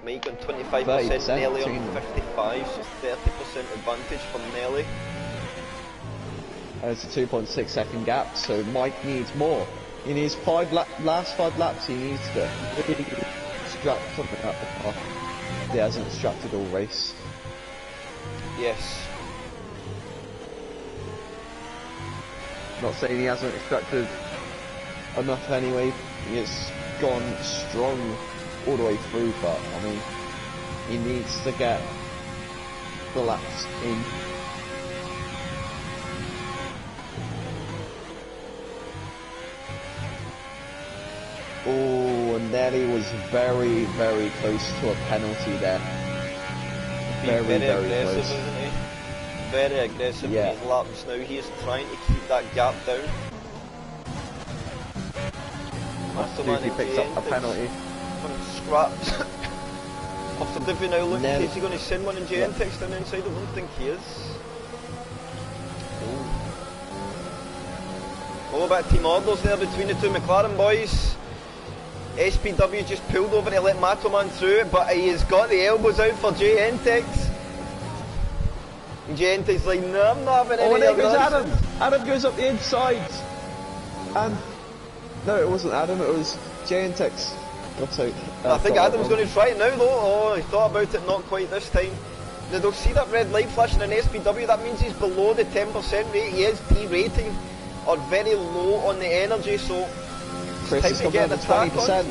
Mike on 25%, Nelly on 55%, so 30% advantage for Nelly. It's a 2.6 second gap, so Mike needs more. He needs last 5 laps, he needs to really extract something out of the car. He hasn't extracted all race. Yes. Not saying he hasn't extracted enough anyway. He has gone strong all the way through, but I mean, he needs to get the laps in. Oh, and Nelly was very, very close to a penalty there. Very aggressive, close. Isn't he? Very aggressive in his laps now. He is trying to keep that gap down. He picks up a penalty. Scraps. After Divvy now looking, is he going to send one in JNTX down inside? I don't think he is. Oh, a bit of team orders there between the two McLaren boys. SPW just pulled over to let Matoman through, but he has got the elbows out for JNTX. JNTX like, no, I'm not having any. Oh, and there goes Adam. Adam goes up the inside. And no, it wasn't Adam, it was JNTX. I think Adam's going to try it now though. Oh, he thought about it, not quite this time. Now they'll see that red light flashing in SPW, that means he's below the 10% rate. He is D-rating, or very low on the energy, so Chris is coming over 20%.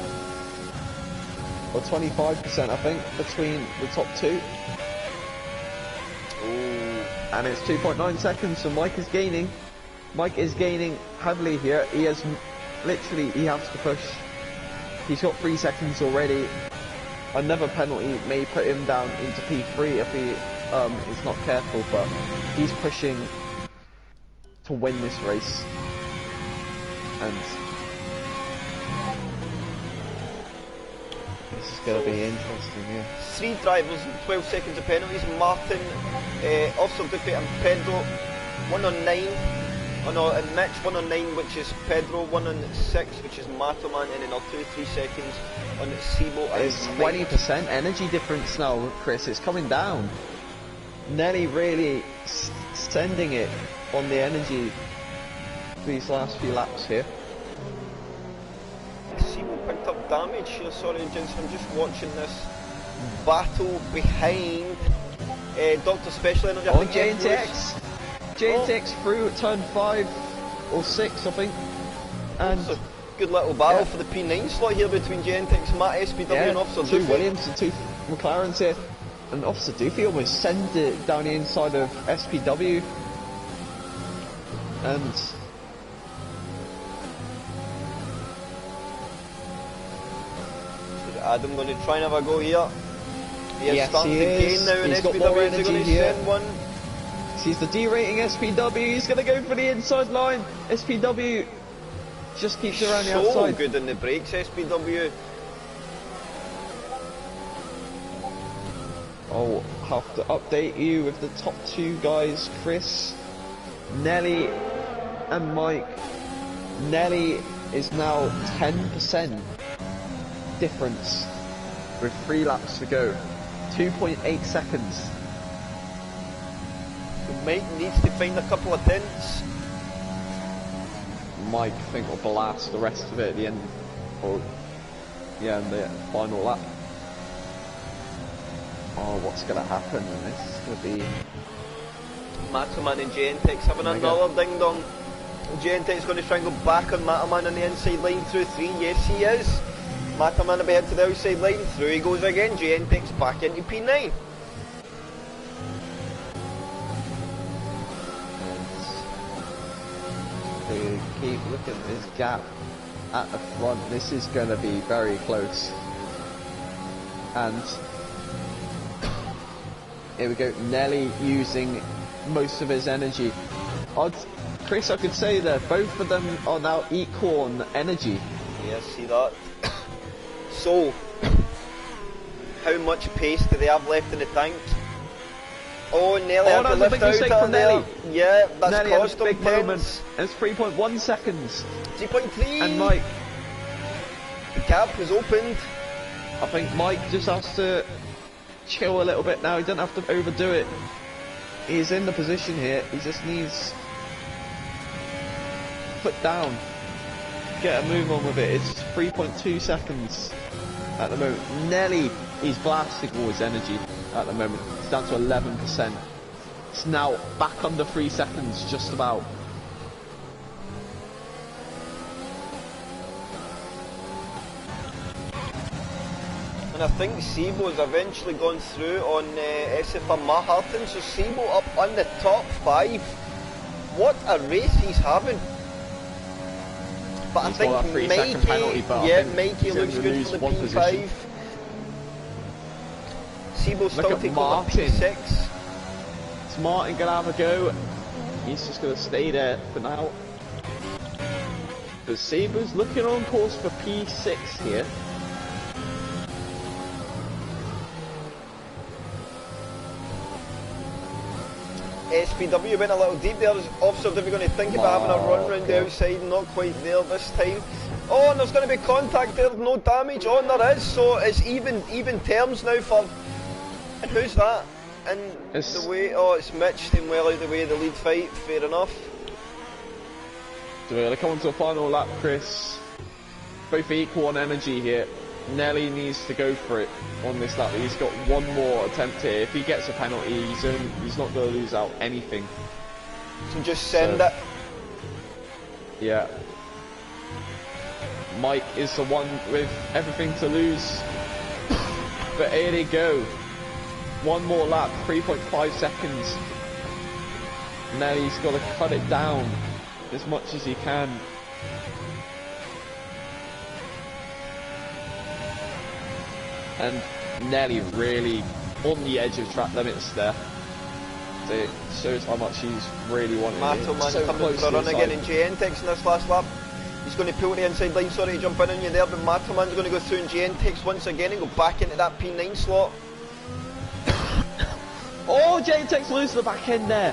Or 25%, I think, between the top two. Ooh. And it's 2.9 seconds, so Mike is gaining. Mike is gaining heavily here. He has literally, he has to push. He's got 3 seconds already. Another penalty may put him down into P3 if he is not careful, but he's pushing to win this race. And this is going to be interesting, yeah. 3 drivers and 12 seconds of penalties. Martin, Officer Duffy and Pedro, 1 on 9. Oh no, and Mitch 1 on 9, which is Pedro, 1 on 6, which is Matoman, and then 2-3 seconds on Sibo. It's 20% energy difference now, Chris. It's coming down. Nelly really sending it on the energy these last few laps here. Sibo picked up damage here. Sorry, Jensen, I'm just watching this battle behind Dr. Special Energy. Oh, JNTX! JNTX through at turn 5 or 6, I think. And it's a good little battle for the P9 slot here between JNTX, Matt, SPW and Officer Doofy. 2 Williams and 2 McLarens here. And Officer Doofy almost sent it down the inside of SPW. And Adam going to try and have a go here. Yes, starting he to is. gain now in He's got SPW. more Is he going to energy send one? Sees the D-rating SPW. He's going to go for the inside line. SPW just keeps around the outside. So good in the brakes, SPW. I'll have to update you with the top 2 guys, Chris, Nelly and Mike. Nelly is now 10% difference with 3 laps to go. 2.8 seconds. Mike needs to find a couple of dents. Mike, I think, will blast the rest of it at the end. Or, yeah, in the final lap. Oh, what's going to happen? This is going to be... Mataman and JNTX having another ding dong. JNTX going to try and go back on Mataman on the inside line through 3. Yes, he is. Mataman a bit to the outside line. Through he goes again. JNTX back into P9. To keep looking at this gap at the front, this is going to be very close. And here we go, Nelly using most of his energy. Chris, I could say that both of them are now equal on energy. Yeah, see that. So, how much pace do they have left in the tank? Oh, Nelly had to lift out of there. Yeah, that's Nelly caused had a them big moment. tense. It's 3.1 seconds. 3.3. And Mike. The gap has opened. I think Mike just has to chill a little bit now. He doesn't have to overdo it. He's in the position here. He just needs foot down. Get a move on with it. It's 3.2 seconds at the moment. Nelly is blasting all his energy at the moment. It's down to 11%. It's now back under 3 seconds, just about. And I think Sibo's eventually gone through on SFR Maharton, so Sibo up on the top 5. What a race he's having. But He's I think got a 3-second penalty, but yeah, I think Mikey looks good for the P5. Position. Sibo still taking on the P6. Is Martin going to have a go? He's just going to stay there for now. But Sibo's looking on course for P6 here. SPW went a little deep there. Officer, if you're going to think about having a run round the outside, not quite there this time. Oh, and there's going to be contact there, no damage. Oh, and there is, so it's even terms now for... And who's that? And the way... Oh, it's Mitch staying well out of the way of the lead fight, fair enough. So we're going to come on to a final lap, Chris. Both equal on energy here. Nelly needs to go for it on this lap. He's got one more attempt here. If he gets a penalty, he's not going to lose out anything. So just send it. Yeah. Mike is the one with everything to lose. But here they go. One more lap, 3.5 seconds. Nelly's got to cut it down as much as he can. And Nelly really on the edge of track limits there. So it shows how much he's really wanting it. So coming for a run again in JNTX in this last lap. He's going to pull the inside line, sorry to jump in on you there, but Matoman's going to go through in JNTX once again and go back into that P9 slot. Oh, JNTX loses the back end there.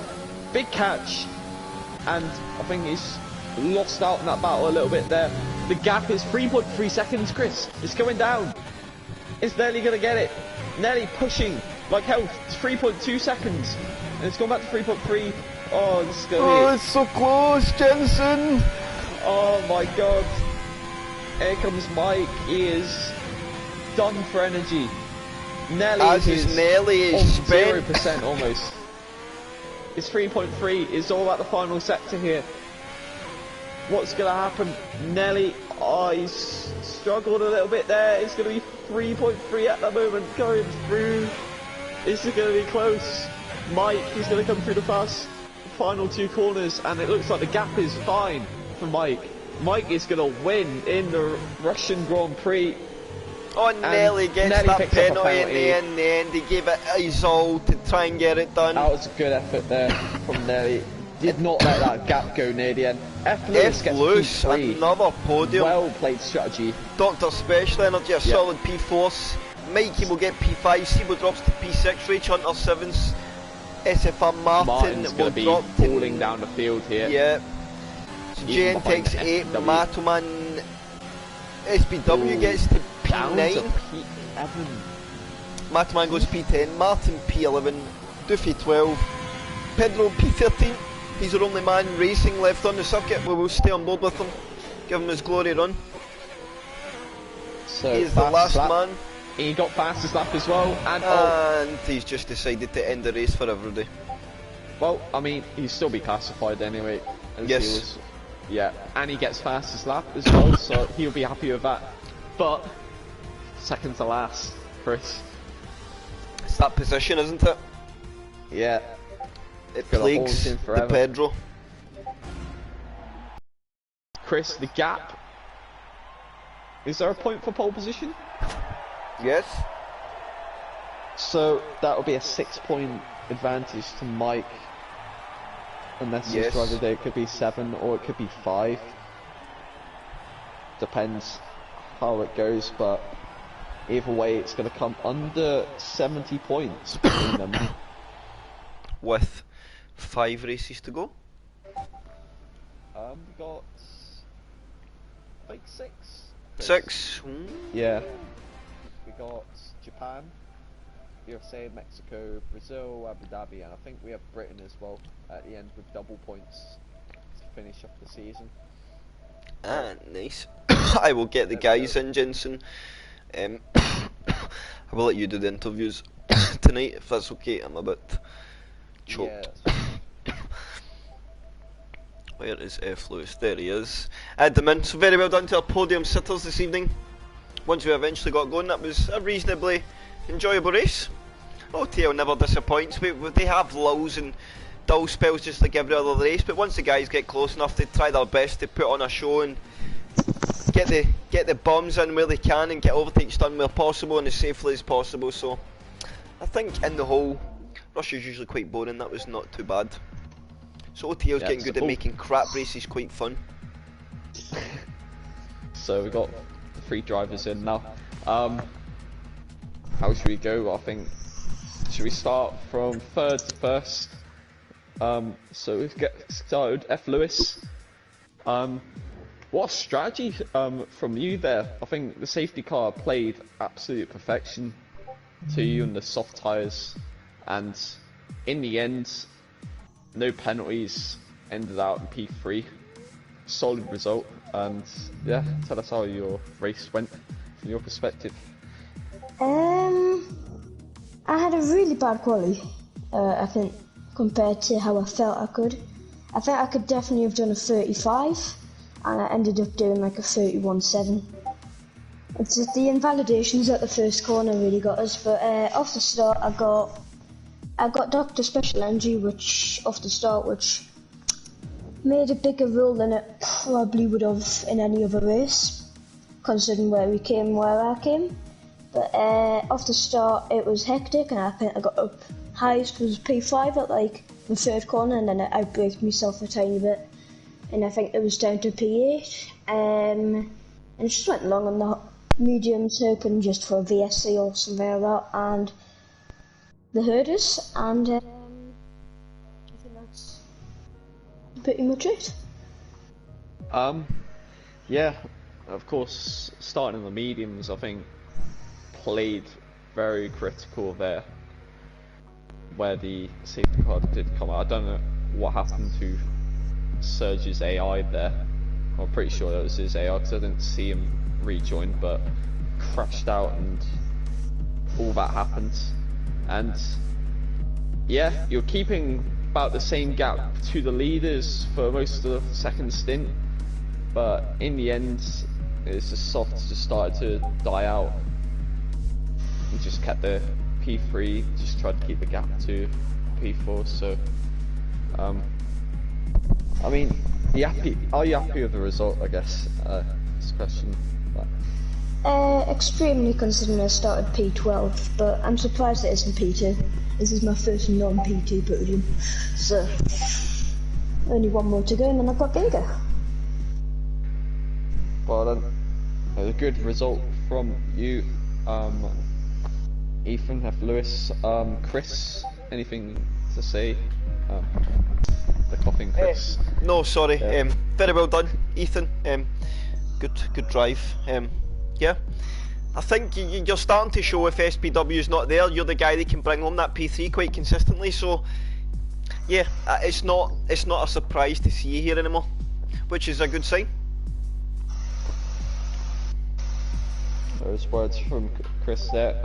Big catch. And I think he's lost out in that battle a little bit there. The gap is 3.3 seconds, Chris. It's going down. It's Nelly going to get it. Nelly pushing like hell. It's 3.2 seconds. And it's gone back to 3.3. Oh, this is going to be... it's so close, Jensen. Oh my god. Here comes Mike. He is done for energy. Nelly As is Nelly is spent. 0% almost. His 3.3 is all about the final sector here. What's going to happen? Nelly, oh, he's struggled a little bit there. It's going to be 3.3 at the moment going through. This is going to be close. Mike is going to come through the final two corners, and it looks like the gap is fine for Mike. Mike is going to win in the Russian Grand Prix. Oh, Nelly gets that penalty in the end. He gave it his all to try and get it done. That was a good effort there from Nelly. Did not let that gap go near the end. F. Lewis gets P3. Another podium. Well played strategy. Dr. Special Energy, a solid P4. Mikey will get P5. Sebo drops to P6. Rach Hunter 7s. SFR Martin will be drop falling down the field here. Yeah. Jen takes 8. Matoman SBW gets to P9. P11. Matoman goes P10. Martin P11. Duffy 12. Pedro P13. He's our only man racing left on the circuit. We will stay on board with him. Give him his glory run. So he's the last man. He got fastest lap as well. And he's just decided to end the race for everybody. Well, I mean, he'll still be classified anyway. Yes. Yeah, and he gets fastest lap as well, so he'll be happy with that. But, second to last, Chris. It's that position, isn't it? Yeah. It plagues the Pedro. Chris, the gap. Is there a point for pole position? Yes. So that will be a 6-point advantage to Mike. Unless his driver day, it could be 7 or it could be 5. Depends how it goes, but either way it's going to come under 70 points between them. With 5 races to go? We got like 6. 6? Yeah. We got Japan, USA, Mexico, Brazil, Abu Dhabi, and I think we have Britain as well at the end with double points to finish off the season. Ah, nice. I will get the guys in, Jensen. I will let you do the interviews tonight if that's okay. I'm a bit choked. Yeah, where is F. Lewis? There he is. Adamant. So very well done to our podium sitters this evening. Once we eventually got going, that was a reasonably enjoyable race. OTL never disappoints. They have lulls and dull spells just like every other race, but once the guys get close enough, they try their best to put on a show and get the bombs in where they can and get overtakes done where possible and as safely as possible. So I think in the whole, Russia's usually quite boring. That was not too bad. So OTL's getting good at making crap races quite fun. So we got 3 drivers in now. How should we go? I think, should we start from 3rd to 1st? So we get started. F. Lewis. What a strategy from you there. I think the safety car played absolute perfection to you and the soft tyres, and in the end, no penalties, ended out in P3. Solid result, and yeah, tell us how your race went from your perspective. I had a really bad quali, I think, compared to how I felt I could. I think I could definitely have done a 35, and I ended up doing like a 31.7. It's just the invalidations at the first corner really got us, but off the start I got Dr. Special Energy, which off the start, which made a bigger role than it probably would have in any other race, considering where we came and where I came. But off the start it was hectic, and I think I got up highest was P5 at like the 3rd corner, and then I outbraked myself a tiny bit, and I think it was down to P8, and just went along on the mediums hoping just for a VSC or something like that, and the herders, and I think that's pretty much it. Yeah, of course, starting in the mediums, I think played very critical there, where the safety car did come out. I don't know what happened to Serge's AI there. I'm pretty sure that was his AI because I didn't see him rejoin, but crashed out and all that happened. And yeah, you're keeping about the same gap to the leaders for most of the second stint, but in the end, it's just softs just started to die out. You just kept the P3, just tried to keep the gap to P4. So, I mean, are you happy with the result? I guess this question. Extremely, considering I started P12, but I'm surprised it isn't P2. This is my first non-P2 podium, so only one more to go and then I've got bingo. Well done. A good result from you, Ethan, F. Lewis. Chris, anything to say? The coughing Chris. No, sorry. Yeah. Very well done, Ethan. Good drive. Yeah, I think you're starting to show if SPW's not there, you're the guy that can bring home that P3 quite consistently. So, yeah, it's not a surprise to see you here anymore, which is a good sign. Those words from Chris there.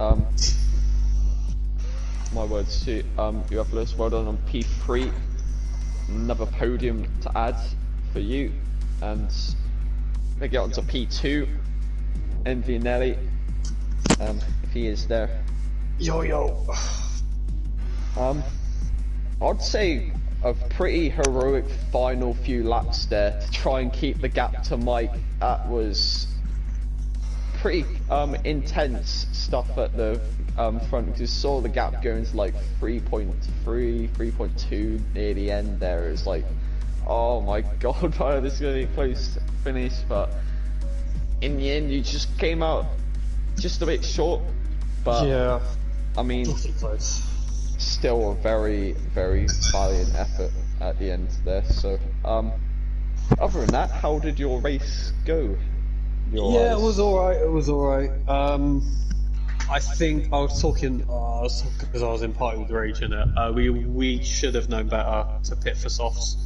My words to you, have Lewis. Well done on P3. Another podium to add for you, and we get on to P2. Envy Nelly, if he is there. Yo. I'd say a pretty heroic final few laps there to try and keep the gap to Mike. That was pretty intense stuff at the front, because you saw the gap going to like 3.3, 3.2 near the end there. It was like, oh my god, this is going to be a close finish, but in the end you just came out just a bit short. But yeah, I mean, still a very, very valiant effort at the end there. So other than that, how did your race go? It was alright. I think I was talking because I was in party with Rage in it. We should have known better to pit for softs.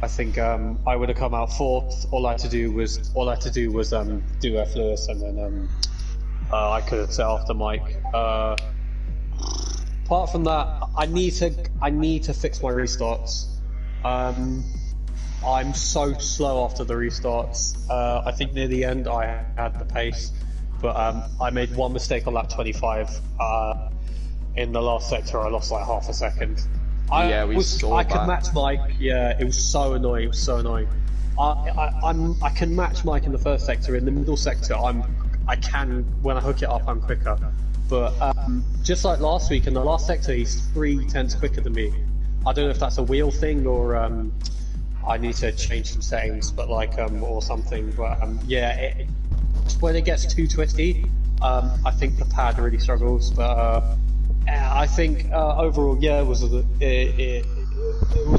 I think I would have come out fourth. All I had to do was do F Lewis, and then I could have set off the mic. Apart from that, I need to fix my restarts. I'm so slow after the restarts. I think near the end I had the pace, but I made one mistake on lap 25. In the last sector, I lost like half a second. I could match Mike. Yeah, it was so annoying. I can match Mike in the first sector. In the middle sector, I can, when I hook it up, I'm quicker. But just like last week, in the last sector, he's 3/10 quicker than me. I don't know if that's a wheel thing or I need to change some settings, but like or something. But yeah, when it gets too twisty, I think the pad really struggles. But I think overall, yeah, it was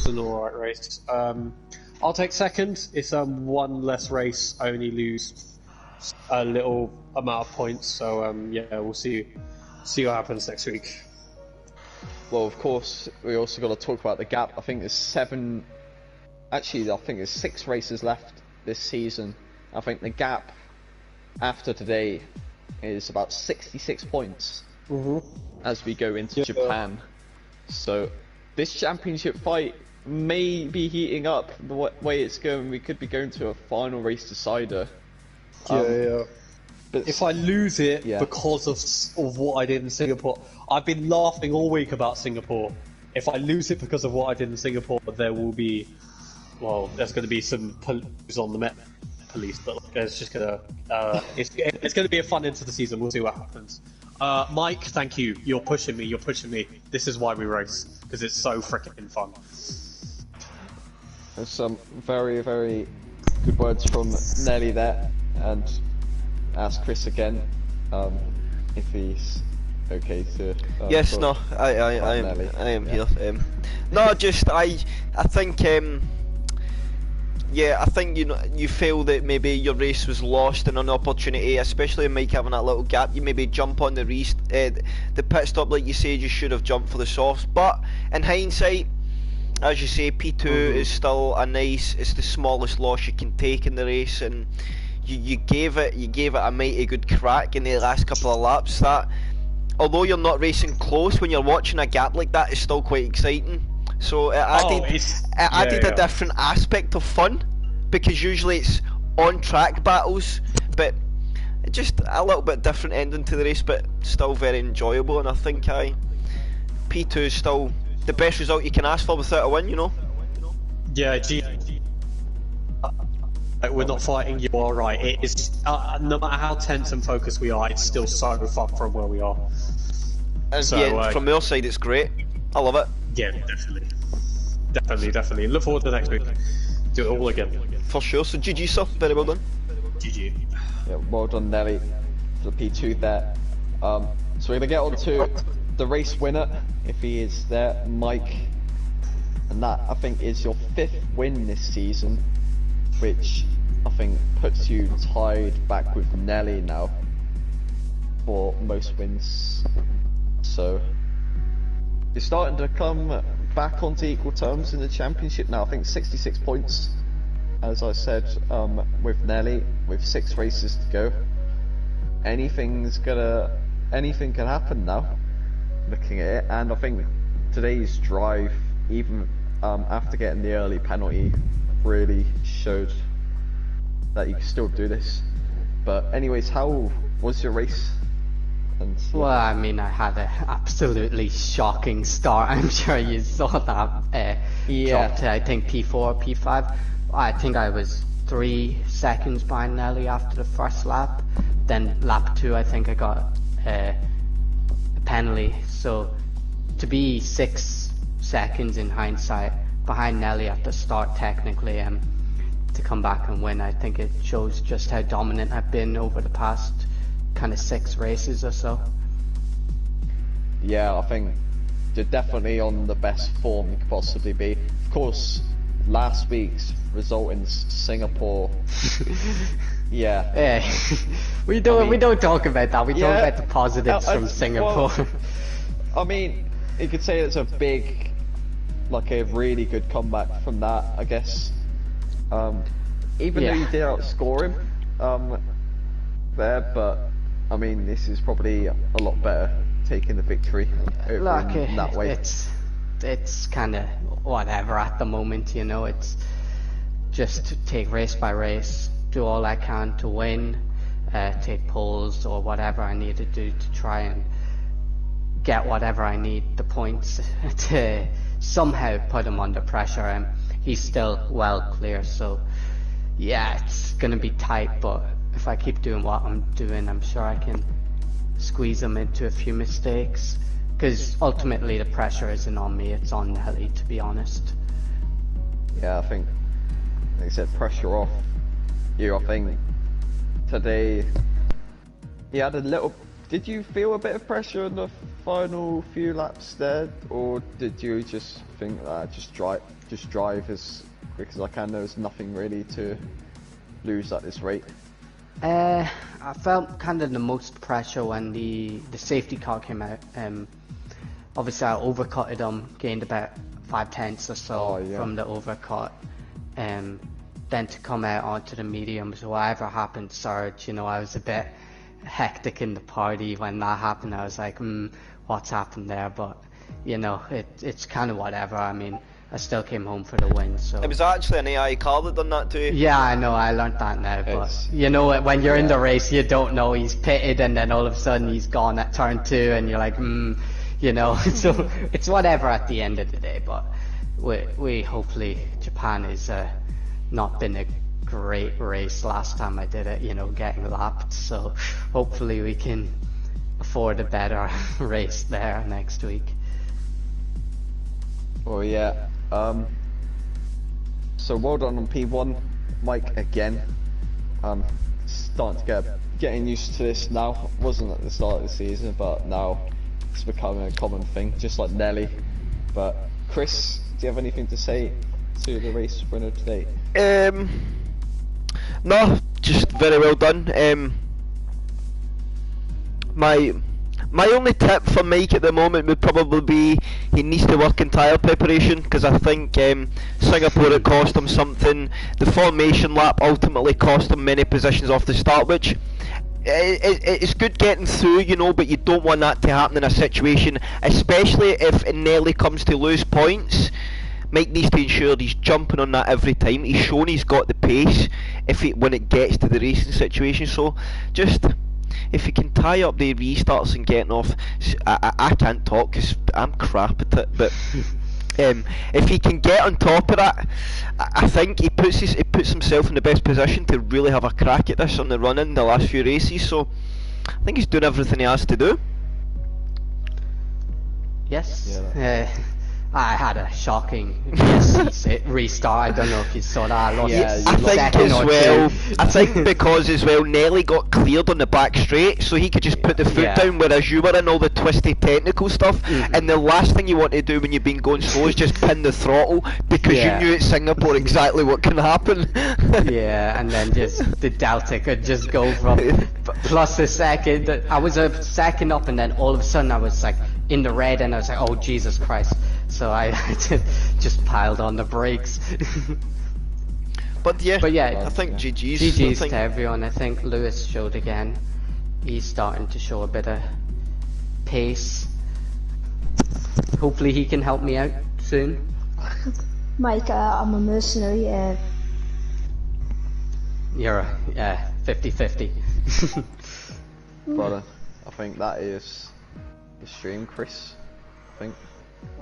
an alright race. I'll take second. It's one less race. I only lose a little amount of points. So yeah, we'll see what happens next week. Well, of course, we also got to talk about the gap. I think there's 6 races left this season. I think the gap after today is about 66 points as we go into Japan. So this championship fight may be heating up the way it's going. We could be going to a final race decider. But if I lose it because of what I did in Singapore, I've been laughing all week about Singapore. If I lose it because of what I did in Singapore, there will be, well, there's going to be some police on the Met Police, but like, it's just gonna, it's going to be a fun end to the season. We'll see what happens. Mike, thank you. You're pushing me. This is why we race, because it's so freaking fun. There's some very, very good words from Nelly there, and ask Chris again if he's okay to. Yes, no, I am here. No, just I think yeah, I think you feel that maybe your race was lost in an opportunity, especially Mike having that little gap. You maybe jump on the pit stop like you said. You should have jumped for the softs, but in hindsight, as you say, P2 is still it's the smallest loss you can take in the race, and you gave it a mighty good crack in the last couple of laps. That, although you're not racing close, when you're watching a gap like that, it's still quite exciting. So it added a different aspect of fun, because usually it's on track battles, but just a little bit different ending to the race, but still very enjoyable. And I think P2 is still the best result you can ask for without a win, you know. Yeah, we're not fighting, you are right. It is, no matter how tense and focused we are, it's still so far from where we are. And so, yeah, from your side it's great. I love it. Yeah, definitely. Look forward to next week. Do it all again. For sure. So GG, sir. Very well done. GG. Yeah, well done, Nelly, for the P2 there. So we're gonna get on to the race winner, if he is there, Mike. And that, I think, is your 5th win this season, which I think puts you tied back with Nelly now for most wins. So you're starting to come back onto equal terms in the championship now. I think 66 points, as I said, with Nelly, with 6 races to go. Anything can happen now, looking at it. And I think today's drive, even after getting the early penalty, really showed that you can still do this. But anyways, how was your race? And, yeah. Well, I mean, I had an absolutely shocking start. I'm sure you saw that. Dropped to, I think, P4, P5. I think I was 3 seconds behind Nelly after the first lap. Then lap 2, I think I got a penalty. So to be 6 seconds in hindsight behind Nelly at the start, technically, to come back and win, I think it shows just how dominant I've been over the past kind of 6 races or so. Yeah, I think you're definitely on the best form you could possibly be. Of course, last week's result in Singapore. Yeah. we don't talk about that. We talk about the positives from Singapore. Well, I mean, you could say it's a big, like a really good comeback from that, I guess. Even though you did outscore him there, but I mean, this is probably a lot better taking the victory over in that way. It's kind of whatever at the moment, you know. It's just to take race by race, do all I can to win, take poles or whatever I need to do to try and get whatever I need, the points, to somehow put him under pressure. And he's still well clear, so yeah, it's gonna be tight, but if I keep doing what I'm doing, I'm sure I can squeeze him into a few mistakes, because ultimately the pressure isn't on me, it's on Nelly, to be honest. Yeah, I think, like I said, pressure off you. I think today he had a little. Did you feel a bit of pressure in the final few laps there, or did you just think just drive as quick as I can? There's nothing really to lose at this rate. I felt kind of the most pressure when the safety car came out. Obviously I overcutted him, gained about 5/10 or so from the overcut. Then to come out onto the mediums, whatever happened, surge, you know, I was a bit hectic in the party when that happened. I was like, what's happened there? But you know, it's kind of whatever. I mean, I still came home for the win. So it was actually an AI car that done that too. Yeah, I know. I learned that now. But you know, when you're in the race, you don't know. He's pitted, and then all of a sudden he's gone at turn 2, and you're like, you know. So it's whatever at the end of the day. But we hopefully, Japan is not been a great race last time I did it, you know, getting lapped, so hopefully we can afford a better race there next week. Oh yeah, so well done on P1, Mike, again. Starting to getting used to this now. Wasn't at the start of the season, but now it's becoming a common thing, just like Nelly. But Chris, do you have anything to say to the race winner today? No, just very well done. My My only tip for Mike at the moment would probably be he needs to work in tyre preparation, because I think Singapore it cost him something. The formation lap ultimately cost him many positions off the start, which it's good getting through, you know, but you don't want that to happen in a situation, especially if it nearly comes to lose points. Mike needs to ensure he's jumping on that every time. He's shown he's got the pace when it gets to the racing situation. So just if he can tie up the restarts and getting off, I can't talk because I'm crap at it. But if he can get on top of that, I think he puts himself in the best position to really have a crack at this on the run in the last few races. So I think he's doing everything he has to do. Yes. I had a shocking PS6 restart. I don't know if you saw that. I lost I think as well. I think because as well, Nelly got cleared on the back straight, so he could just put the foot down, whereas you were in all the twisty technical stuff. And the last thing you want to do when you've been going slow is just pin the throttle, because you knew at Singapore exactly what can happen. And then just the Delta could just go from plus a second. I was a second up, and then all of a sudden I was like in the red, and I was like, oh Jesus Christ. So I just piled on the brakes. But yeah, I think GG's to everyone. I think Lewis showed again. He's starting to show a bit of pace. Hopefully he can help me out soon. Mike, I'm a mercenary. You're a 50-50. Brother, I think that is the stream, Chris.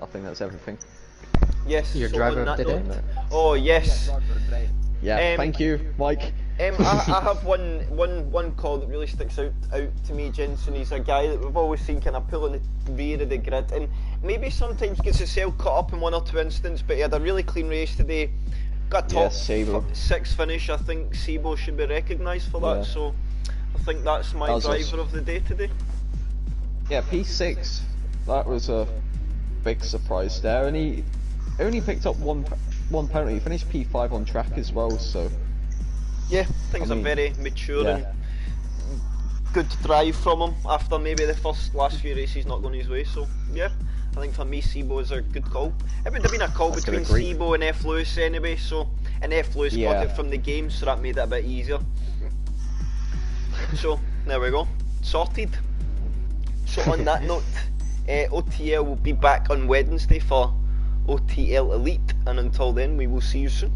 I think that's everything. Yes. Your driver did it? Oh yes. Yeah. Thank you, Mike. I have one call that really sticks out to me, Jensen. He's a guy that we've always seen kind of pulling the rear of the grid, and maybe sometimes gets himself caught up in one or two instances. But he had a really clean race today. Got a top 6 finish. I think Sebo should be recognised for that. So I think that's my driver of the day today. Yeah, P6. That was a big surprise there, and he only picked up one penalty. He finished P5 on track as well, so yeah, I think it's a very mature and good drive from him after maybe the last few races not going his way. So yeah, I think for me Sebo is a good call. It would have been a call between Sebo and F. Lewis anyway, and F. Lewis got it from the game, so that made it a bit easier. So there we go, sorted. So on that note, OTL will be back on Wednesday for OTL Elite, and until then we will see you soon.